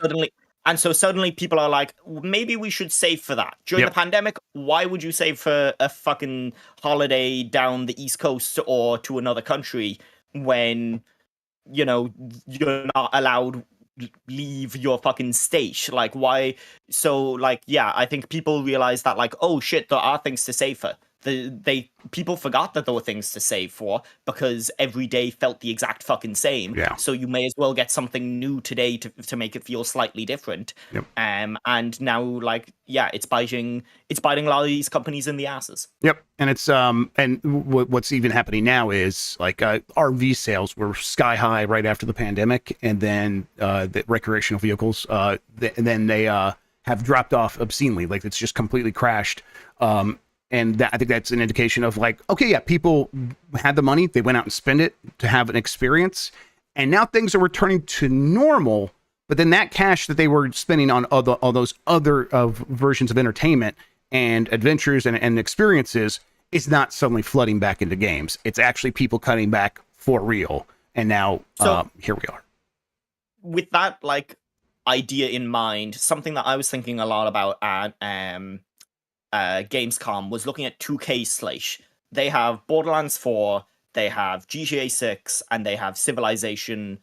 And so suddenly people are like, maybe we should save for that. During the pandemic, why would you save for a fucking holiday down the East Coast or to another country when, you're not allowed leave your fucking state? Like, why? So, like, yeah, I think people realize that, like, oh shit, there are things to save for. People forgot that there were things to save for, because every day felt the exact fucking same. Yeah. So you may as well get something new today to make it feel slightly different. Yep. And now, like, yeah, it's biting a lot of these companies in the asses. Yep. And it's and what's even happening now is like RV sales were sky high right after the pandemic, and then the recreational vehicles then they have dropped off obscenely. Like, it's just completely crashed. And I think that's an indication of like, okay, yeah, people had the money, they went out and spent it to have an experience, and now things are returning to normal. But then that cash that they were spending on all those other versions of entertainment and adventures and experiences is not suddenly flooding back into games. It's actually people cutting back for real. And now here we are. With that like idea in mind, something that I was thinking a lot about at Gamescom was looking at 2K slate. They have Borderlands 4, they have GTA 6, and they have Civilization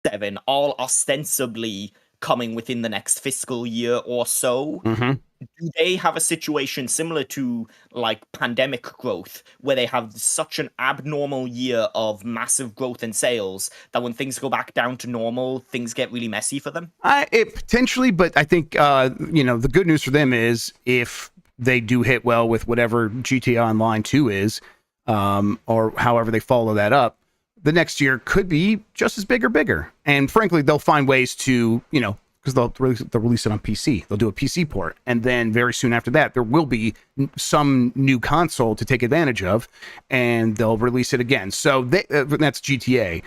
7, all ostensibly coming within the next fiscal year or so. Mm-hmm. Do they have a situation similar to like pandemic growth, where they have such an abnormal year of massive growth in sales that when things go back down to normal, things get really messy for them? Potentially, but I think the good news for them is if they do hit well with whatever GTA Online 2 is, or however they follow that up, the next year could be just as big or bigger. And frankly, they'll find ways to, because they'll release it on PC. They'll do a PC port. And then very soon after that, there will be some new console to take advantage of, and they'll release it again. So that's GTA.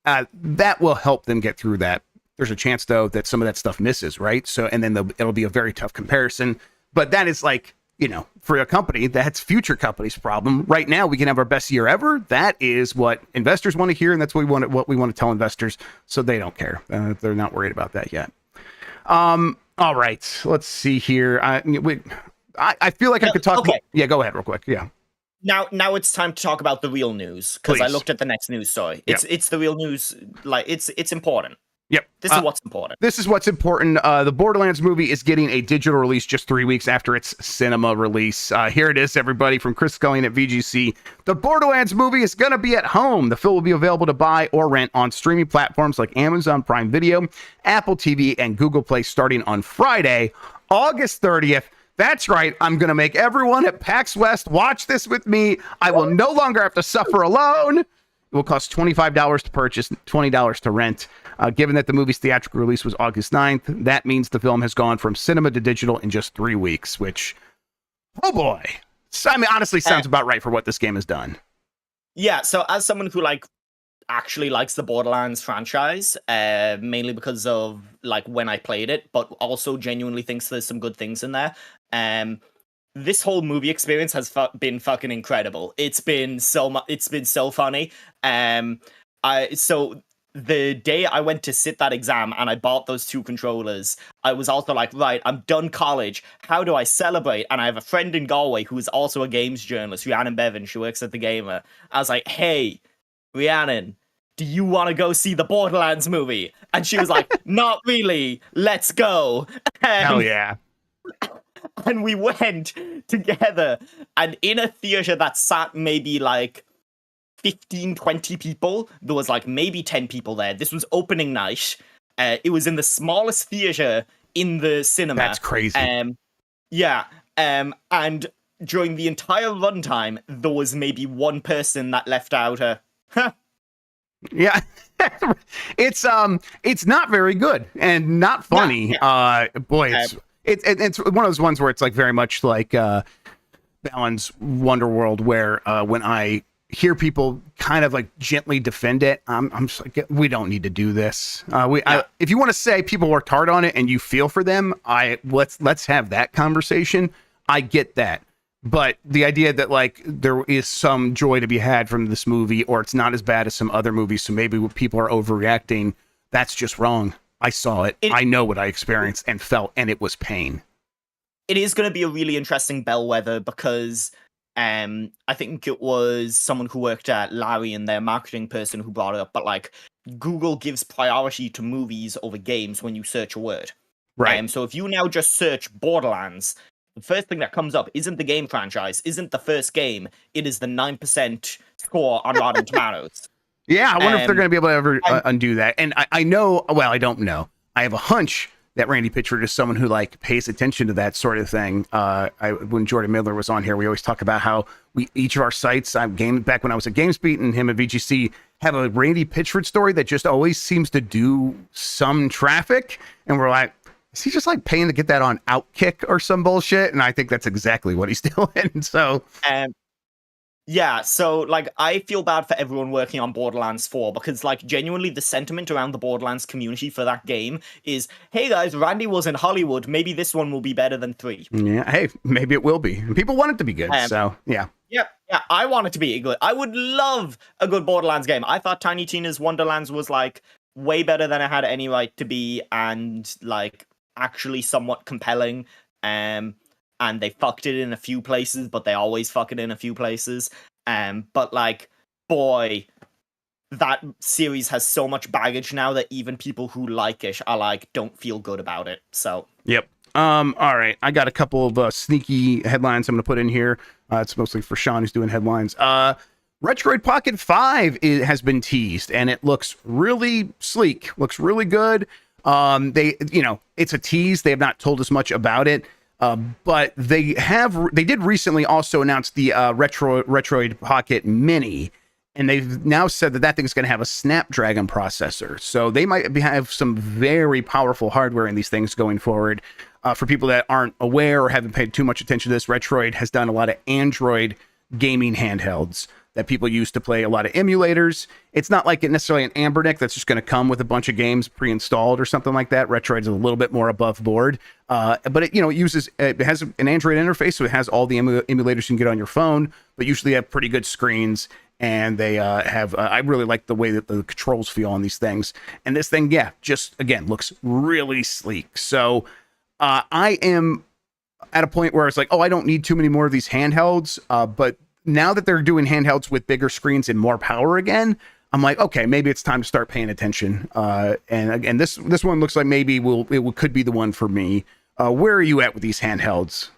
That will help them get through that. There's a chance, though, that some of that stuff misses, right? So, and then it'll be a very tough comparison. But that is like, for a company, that's future company's problem. Right now, we can have our best year ever. That is what investors want to hear, and that's what we want to tell investors. So they don't care. They're not worried about that yet. All right, let's see here. I feel like I could talk. Okay. Yeah, go ahead real quick. Yeah. Now it's time to talk about the real news, because I looked at the next news story. It's the real news. Like it's important. Yep. This is what's important. This is what's important. The Borderlands movie is getting a digital release just 3 weeks after its cinema release. Here it is, everybody, from Chris Scullion at VGC. The Borderlands movie is going to be at home. The film will be available to buy or rent on streaming platforms like Amazon Prime Video, Apple TV, and Google Play starting on Friday, August 30th. That's right. I'm going to make everyone at PAX West watch this with me. I will no longer have to suffer alone. It will cost $25 to purchase, $20 to rent. Given that the movie's theatrical release was August 9th, that means the film has gone from cinema to digital in just 3 weeks, which, oh boy. I mean, honestly, sounds about right for what this game has done. Yeah, so as someone who, actually likes the Borderlands franchise, mainly because of, when I played it, but also genuinely thinks there's some good things in there, this whole movie experience has been fucking incredible. It's been so funny. The day I went to sit that exam and I bought those 2 controllers, I was also like, right, I'm done college. How do I celebrate? And I have a friend in Galway who is also a games journalist, Rhiannon Bevan. She works at The Gamer. I was like, hey, Rhiannon, do you want to go see the Borderlands movie? And she was like, not really. Let's go. Hell yeah. And we went together, and in a theater that sat maybe 15, 20 people. There was maybe 10 people there. This was opening night. It was in the smallest theater in the cinema. That's crazy. Yeah. And during the entire runtime, there was maybe one person that left out Yeah. It's not very good and not funny. Boy, it's one of those ones where it's very much like Balan's Wonderworld, where when I hear people kind of gently defend it, I'm just like, we don't need to do this. If you want to say people worked hard on it and you feel for them, let's have that conversation. I get that. But the idea that there is some joy to be had from this movie, or it's not as bad as some other movies, so maybe people are overreacting, that's just wrong. I saw it. I know what I experienced and felt, and it was pain. It is going to be a really interesting bellwether, because I think it was someone who worked at Larry and their marketing person who brought it up, but Google gives priority to movies over games when you search a word. Right. So if you now just search Borderlands, the first thing that comes up isn't the game franchise, isn't the first game, it is the 9% score on Rotten Tomatoes. Yeah, I wonder if they're going to be able to ever undo that. And I know, well, I don't know. I have a hunch that Randy Pitchford is someone who pays attention to that sort of thing. When Jordan Miller was on here, we always talk about how each of our sites, back when I was at GamesBeat and him at VGC, have a Randy Pitchford story that just always seems to do some traffic. And we're like, is he just paying to get that on Outkick or some bullshit? And I think that's exactly what he's doing. So, yeah, so I feel bad for everyone working on Borderlands 4, because genuinely the sentiment around the Borderlands community for that game is, hey guys, Randy was in Hollywood, maybe this one will be better than 3. Yeah, hey, maybe it will be. And people want it to be good, so yeah. Yeah, I want it to be good. I would love a good Borderlands game. I thought Tiny Tina's Wonderlands was way better than it had any right to be, and actually somewhat compelling. And they fucked it in a few places, but they always fuck it in a few places. But boy, that series has so much baggage now that even people who like it are don't feel good about it. So yep. All right, I got a couple of sneaky headlines I'm going to put in here. It's mostly for Sean, who's doing headlines. Retroid Pocket 5 has been teased, and it looks really sleek. Looks really good. It's a tease. They have not told us much about it. But they did recently also announce the Retroid Pocket Mini, and they've now said that thing's going to have a Snapdragon processor. So they might have some very powerful hardware in these things going forward. For people that aren't aware or haven't paid too much attention to this, Retroid has done a lot of Android gaming handhelds that people use to play a lot of emulators. It's not like necessarily an Ambernick that's just going to come with a bunch of games pre-installed or something like that. Retroid's a little bit more above board, but it has an Android interface, so it has all the emulators you can get on your phone, but usually have pretty good screens. And they have, I really like the way that the controls feel on these things. And this thing, just again, looks really sleek. So I am at a point where it's like, I don't need too many more of these handhelds, but now that they're doing handhelds with bigger screens and more power again, I'm like, okay, maybe it's time to start paying attention. And again, this one looks like maybe could be the one for me. Where are you at with these handhelds?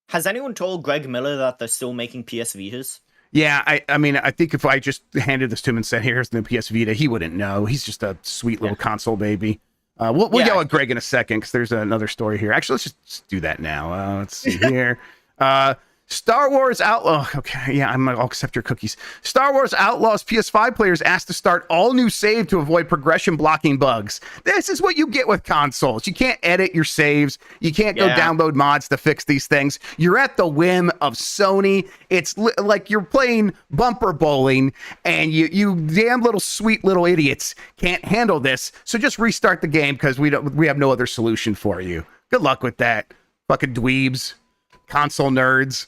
Has anyone told Greg Miller that they're still making PS Vitas? Yeah, I mean, I think if I just handed this to him and said, here's the PS Vita, he wouldn't know. He's just a sweet little console baby. We'll yell at Greg in a second because there's another story here. Actually, let's just do that now. Let's see here. Star Wars Outlaw. Okay, yeah, I'll accept your cookies. Star Wars Outlaws PS5 players asked to start all new save to avoid progression blocking bugs. This is what you get with consoles. You can't edit your saves. You can't go download mods to fix these things. You're at the whim of Sony. It's like you're playing bumper bowling, and you damn little sweet little idiots can't handle this. So just restart the game because we have no other solution for you. Good luck with that, fucking dweebs, console nerds.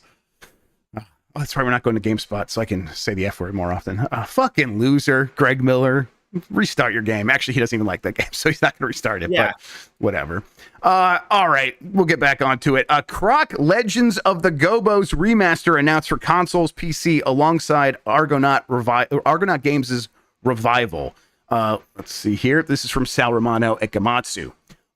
That's right, we're not going to GameSpot, so I can say the F word more often. Fucking loser, Greg Miller. Restart your game. Actually, he doesn't even like that game, so he's not going to restart it, but whatever. All right, we'll get back onto it. Croc Legends of the Gobbos remaster announced for consoles, PC, alongside Argonaut Games' Revival. Let's see here. This is from Sal Romano at Gamatsu.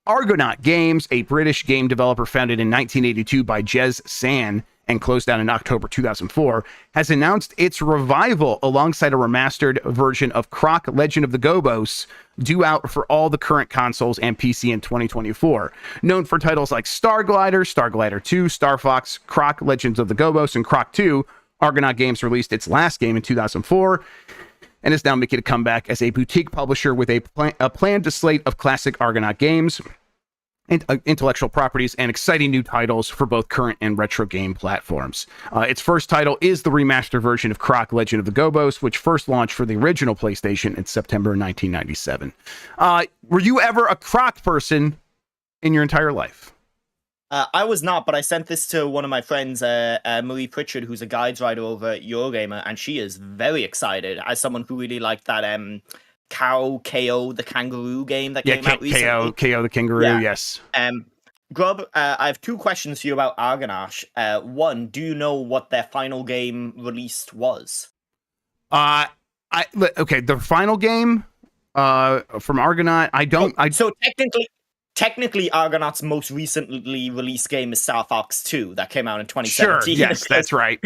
Argonaut Games, a British game developer founded in 1982 by Jez San and closed down in October 2004, has announced its revival alongside a remastered version of Croc Legend of the Gobbos, due out for all the current consoles and PC in 2024. Known for titles like Star Glider, Star Glider 2, Star Fox, Croc Legends of the Gobbos, and Croc 2, Argonaut Games released its last game in 2004 and is now making a comeback as a boutique publisher with a planned slate of classic Argonaut games, intellectual properties, and exciting new titles for both current and retro game platforms. Its first title is the remastered version of Croc Legend of the Gobbos, which first launched for the original PlayStation in September 1997. Were you ever a Croc person in your entire life? I was not, but I sent this to one of my friends, Marie Pritchard, who's a guides writer over at Eurogamer, and she is very excited as someone who really liked that KO the kangaroo game that came out recently. KO the kangaroo, yes. Grubb, I have two questions for you about Argonaut. One, do you know what their final game released was? Okay, the final game from Argonaut, So technically, Argonaut's most recently released game is Star Fox 2 that came out in 2017. Sure, yes, that's right.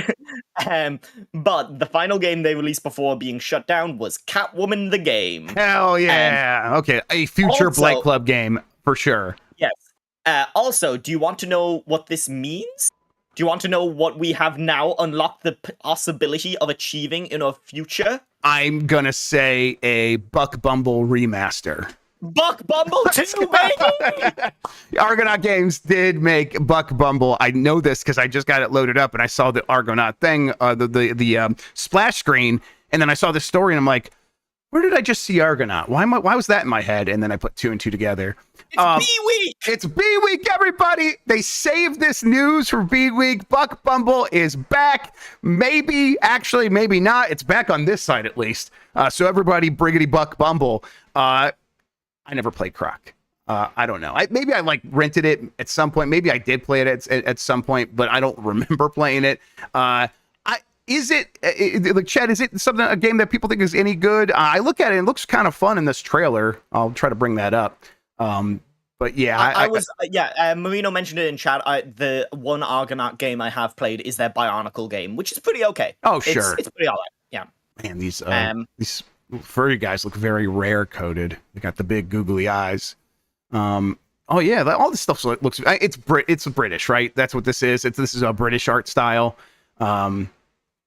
But the final game they released before being shut down was Catwoman the Game. Hell yeah. Okay, a future Blight Club game, for sure. Yes. Also, do you want to know what this means? Do you want to know what we have now unlocked the possibility of achieving in our future? I'm gonna say a Buck Bumble remaster. Buck Bumble 2, baby! Argonaut Games did make Buck Bumble. I know this because I just got it loaded up and I saw the Argonaut thing, the splash screen, and then I saw this story and I'm like, where did I just see Argonaut? Why was that in my head? And then I put two and two together. It's B-Week! It's B-Week, everybody! They saved this news for B-Week. Buck Bumble is back. Maybe not. It's back on this side at least. So everybody, briggity Buck Bumble. I never played Croc. I don't know. Maybe I rented it at some point. Maybe I did play it at some point, but I don't remember playing it. Is it Chad? Is it a game that people think is any good? I look at it and it looks kind of fun in this trailer. I'll try to bring that up. But yeah, Marino mentioned it in chat. The one Argonaut game I have played is their Bionicle game, which is pretty okay. Oh, sure, it's pretty alright. Yeah. Man, these furry guys look very rare coded. They got the big googly eyes. Oh yeah, all this stuff looks. It's British, right? That's what this is. This is a British art style. Man,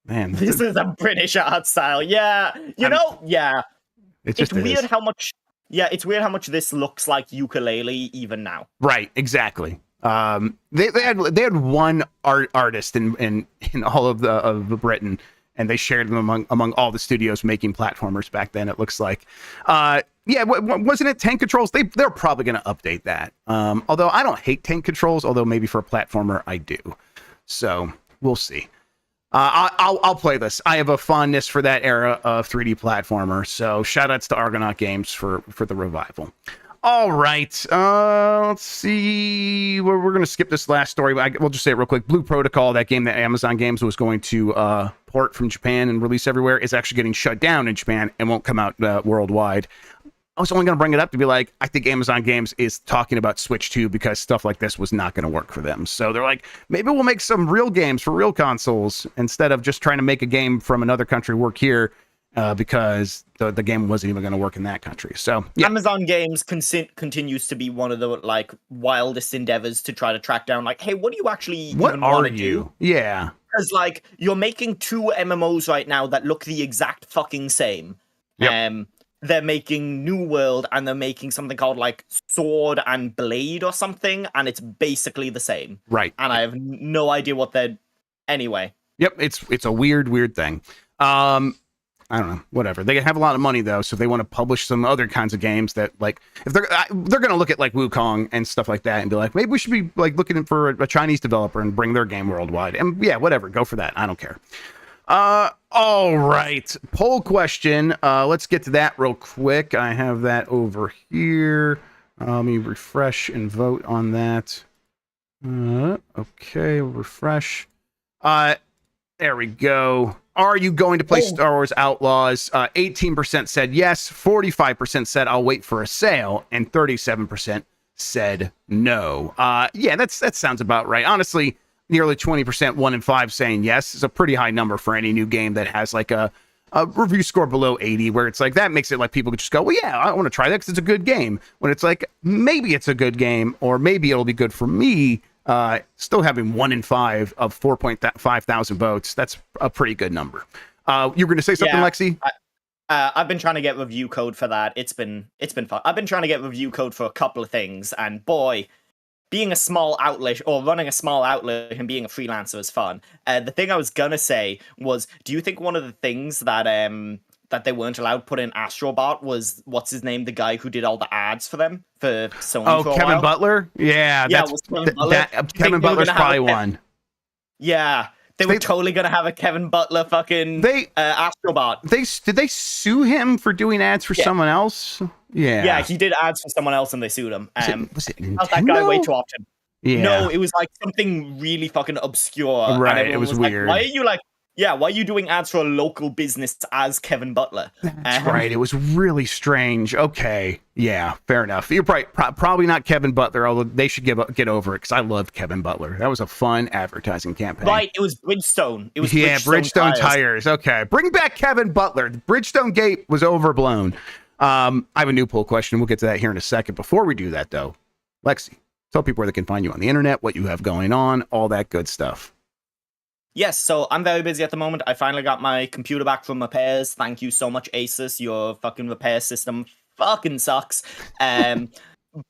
This is a British art style. Yeah, yeah. it It's just weird is. how much. Yeah, it's weird how much this looks like ukulele even now. Right, exactly. They had one artist in all of the Britain, and they shared them among all the studios making platformers back then. It looks like, yeah, wasn't it tank controls? They're probably going to update that. Although I don't hate tank controls, although maybe for a platformer I do. So we'll see. I'll play this. I have a fondness for that era of 3D platformer. So shout outs to Argonaut Games for the revival. All right. Let's see. We're going to skip this last story. We'll just say it real quick. Blue Protocol, that game that Amazon Games was going to port from Japan and release everywhere, is actually getting shut down in Japan and won't come out worldwide. I was only going to bring it up to be like, I think Amazon Games is talking about Switch 2 because stuff like this was not going to work for them. So they're like, maybe we'll make some real games for real consoles instead of just trying to make a game from another country work here. Because the game wasn't even going to work in that country. So yeah. Amazon Games continues to be one of the like wildest endeavors to try to track down like, hey, what do you actually what are you? Yeah, because like you're making 2 MMOs right now that look the exact fucking same. Yep. They're making New World and they're making something called like Sword and Blade or something, and it's basically the same. Right. And I have no idea what they're anyway. Yep, it's a weird thing. I don't know, whatever. They have a lot of money though, so if they want to publish some other kinds of games that like, if they're going to look at like Wukong and stuff like that and be like, maybe we should be like looking for a Chinese developer and bring their game worldwide. And yeah, whatever, go for that. I don't care. All right, poll question. Let's get to that real quick. I have that over here. Let me refresh and vote on that. Okay, refresh. There we go. Are you going to play Star Wars Outlaws? 18% said yes, 45% said I'll wait for a sale, and 37% said no. Yeah, that sounds about right. Honestly, nearly 20%, 1 in 5 saying yes is a pretty high number for any new game that has like a review score below 80, where it's like that makes it like people could just go, well, yeah, I want to try that because it's a good game. When it's like, maybe it's a good game, or maybe it'll be good for me. Still having 1 in 5 of 4.5 thousand votes. That's a pretty good number. You're going to say something, Lexi? I've been trying to get review code for that. It's been fun. I've been trying to get review code for a couple of things, and boy, being a small outlet or running a small outlet and being a freelancer is fun. The thing I was gonna say was, do you think one of the things that that they weren't allowed to put in Astro Bot was, what's his name, the guy who did all the ads for them for Sony? Oh, for a Kevin while? Butler. Yeah, that's Kevin Butler's probably one. Yeah, they were totally gonna have a Kevin Butler fucking Astro Bot. Did they sue him for doing ads for someone else? Yeah, he did ads for someone else and they sued him. Was it Nintendo? That guy way too often. Yeah. No, it was like something really fucking obscure. Right, it was weird. Like, why are you doing ads for a local business as Kevin Butler? That's right. It was really strange. Okay. Yeah, fair enough. You're probably not Kevin Butler, although they should get over it because I loved Kevin Butler. That was a fun advertising campaign. Right, it was Bridgestone. It was Bridgestone tires. Okay. Bring back Kevin Butler. The Bridgestone gate was overblown. I have a new poll question. We'll get to that here in a second. Before we do that, though, Lexi, tell people where they can find you on the internet, what you have going on, all that good stuff. Yes, so I'm very busy at the moment. I finally got my computer back from repairs. Thank you so much, Asus. Your fucking repair system fucking sucks.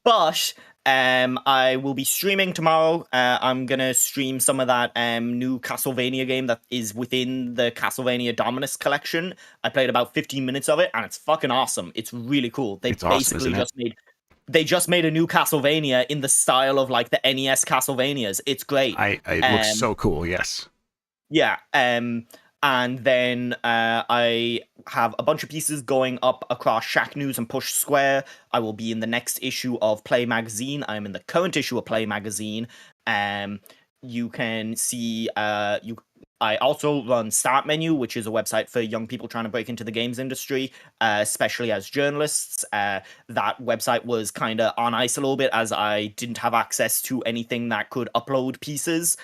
But I will be streaming tomorrow. I'm going to stream some of that new Castlevania game that is within the Castlevania Dominus collection. I played about 15 minutes of it, and it's fucking awesome. It's really cool. They They just made a new Castlevania in the style of like the NES Castlevanias. It's great. It looks so cool, yes. Yeah, and then I have a bunch of pieces going up across Shack News and Push Square. I will be in the next issue of Play Magazine. I'm in the current issue of Play Magazine. You can see I also run Start Menu, which is a website for young people trying to break into the games industry, especially as journalists. That website was kind of on ice a little bit as I didn't have access to anything that could upload pieces,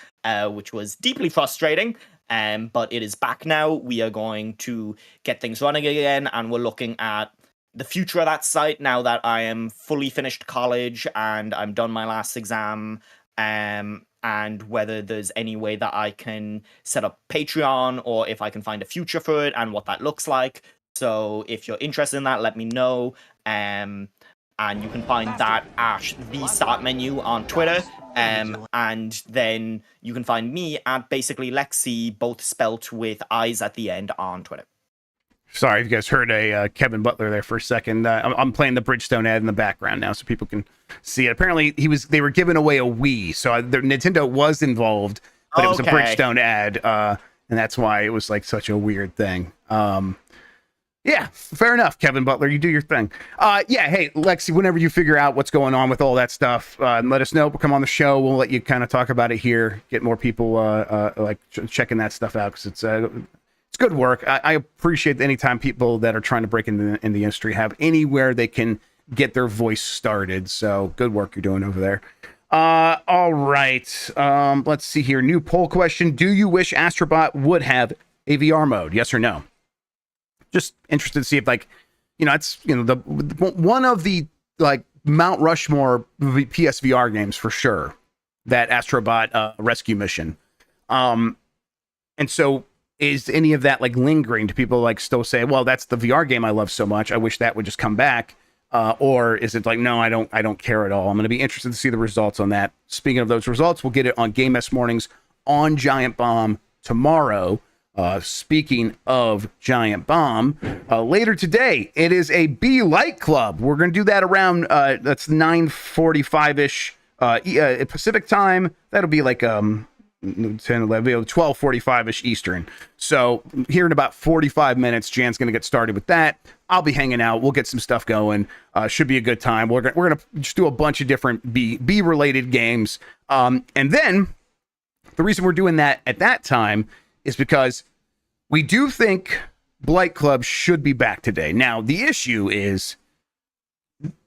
which was deeply frustrating. But it is back now. We are going to get things running again, and we're looking at the future of that site now that I am fully finished college and I'm done my last exam, and whether there's any way that I can set up Patreon or if I can find a future for it and what that looks like. So if you're interested in that, let me know. And you can find that at the start menu on Twitter. And then you can find me at basically Lexi, both spelt with eyes at the end, on Twitter. Sorry, if you guys heard a Kevin Butler there for a second. I'm playing the Bridgestone ad in the background now, so people can see it. Apparently, they were giving away a Wii, so Nintendo was involved, but it was a Bridgestone ad, and that's why it was like such a weird thing. Yeah, fair enough, Kevin Butler. You do your thing. Yeah, hey, Lexi, whenever you figure out what's going on with all that stuff, let us know. We'll come on the show. We'll let you kind of talk about it here, get more people checking that stuff out, because it's good work. I appreciate any time people that are trying to break in the industry have anywhere they can get their voice started. So good work you're doing over there. All right. Let's see here. New poll question. Do you wish Astro Bot would have a VR mode? Yes or no? Just interested to see if, like, it's, the one of the, like, Mount Rushmore PSVR games for sure, that Astro Bot rescue mission. And so is any of that like lingering? Do people like still say, well, that's the VR game I love so much, I wish that would just come back? Or is it like, no, I don't care at all? I'm going to be interested to see the results on that. Speaking of those results, we'll get it on Game S Mornings on Giant Bomb tomorrow. Speaking of Giant Bomb, later today, it is a Be Light Club. We're going to do that around, that's 9:45-ish Pacific time. That'll be like 10, 11, 12:45-ish Eastern. So here in about 45 minutes, Jan's going to get started with that. I'll be hanging out. We'll get some stuff going. Should be a good time. We're going to just do a bunch of different B-related games. And then the reason we're doing that at that time is because we do think Blight Club should be back today. Now, the issue is,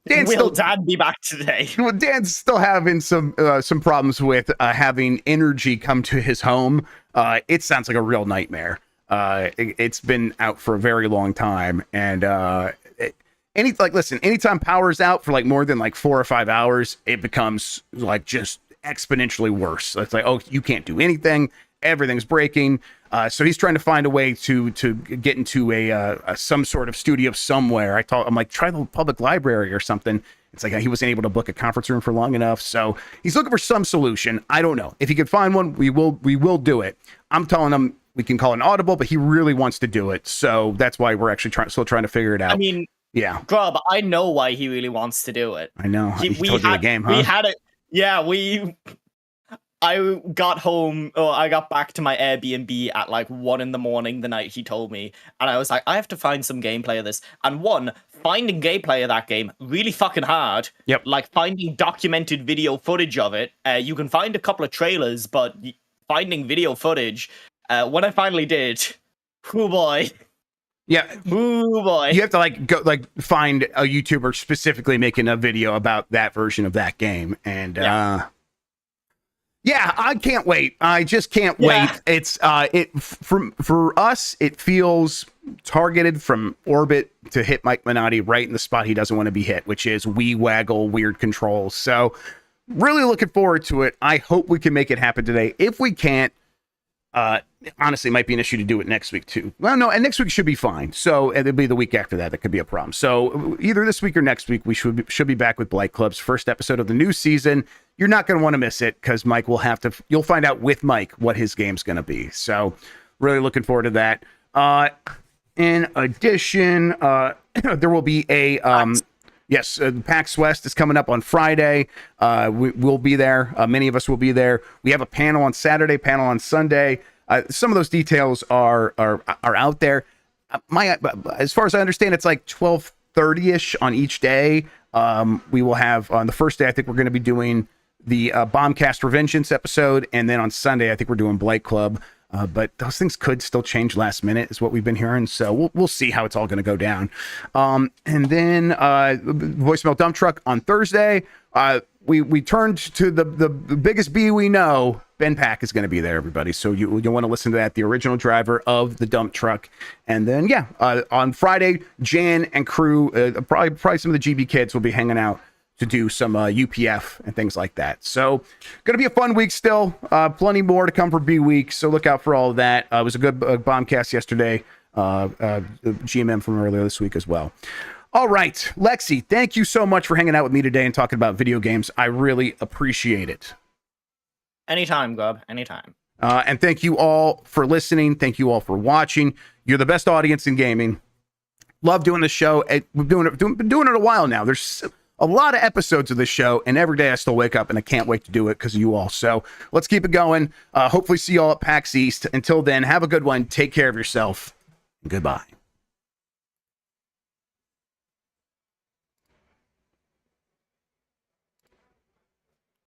Will Dan be back today? Well, Dan's still having some problems with having energy come to his home. It sounds like a real nightmare. It's been out for a very long time, and anytime power's out for like more than like 4 or 5 hours, it becomes like just exponentially worse. It's like, oh, you can't do anything. Everything's breaking. So he's trying to find a way to get into a some sort of studio somewhere. I'm like, try the public library or something. It's like he wasn't able to book a conference room for long enough. So he's looking for some solution. I don't know. If he could find one, we will do it. I'm telling him we can call an audible, but he really wants to do it. So that's why we're actually still trying to figure it out. I mean, yeah, Grubb, I know why he really wants to do it. I know. He told you the game, huh? We had it. Yeah, I got home, I got back to my Airbnb at like 1 a.m. the night he told me, and I was like, I have to find some gameplay of this. And finding gameplay of that game, really fucking hard. Yep. Like finding documented video footage of it. You can find a couple of trailers, but finding video footage, when I finally did, oh boy. Yeah. Oh boy. You have to go find a YouTuber specifically making a video about that version of that game. And yeah, I can't wait. I just can't wait. It's for us, it feels targeted from orbit to hit Mike Minotti right in the spot he doesn't want to be hit, which is Wii waggle weird controls. So really looking forward to it. I hope we can make it happen today. If we can't, honestly, it might be an issue to do it next week too. Well, no, and next week should be fine. So it'll be the week after that could be a problem. So either this week or next week, we should be back with Blight Club's first episode of the new season. You're not going to want to miss it because Mike will you'll find out with Mike what his game's going to be. So really looking forward to that. In addition, there will be a, yes, PAX West is coming up on Friday. We'll be there. Many of us will be there. We have a panel on Saturday, panel on Sunday. Some of those details are out there. As far as I understand, it's like 12:30ish on each day. We will have on the first day, I think we're going to be doing the Bombcast Revengeance episode, and then on Sunday, I think we're doing Blight Club. But those things could still change last minute, is what we've been hearing. So we'll see how it's all going to go down. And then voicemail dump truck on Thursday. we turned to the biggest B we know. Ben Pack is going to be there, everybody. So you want to listen to that, the original driver of the dump truck. And then, on Friday, Jan and crew, probably some of the GB kids will be hanging out to do some UPF and things like that. So going to be a fun week still. Plenty more to come for B week. So look out for all of that. It was a good bombcast yesterday. GMM from earlier this week as well. All right, Lexi, thank you so much for hanging out with me today and talking about video games. I really appreciate it. Anytime, Grubb. Anytime. And thank you all for listening. Thank you all for watching. You're the best audience in gaming. Love doing the show. We've been doing it a while now. There's a lot of episodes of this show, and every day I still wake up and I can't wait to do it because of you all. So let's keep it going. Hopefully see you all at PAX East. Until then, have a good one. Take care of yourself. Goodbye.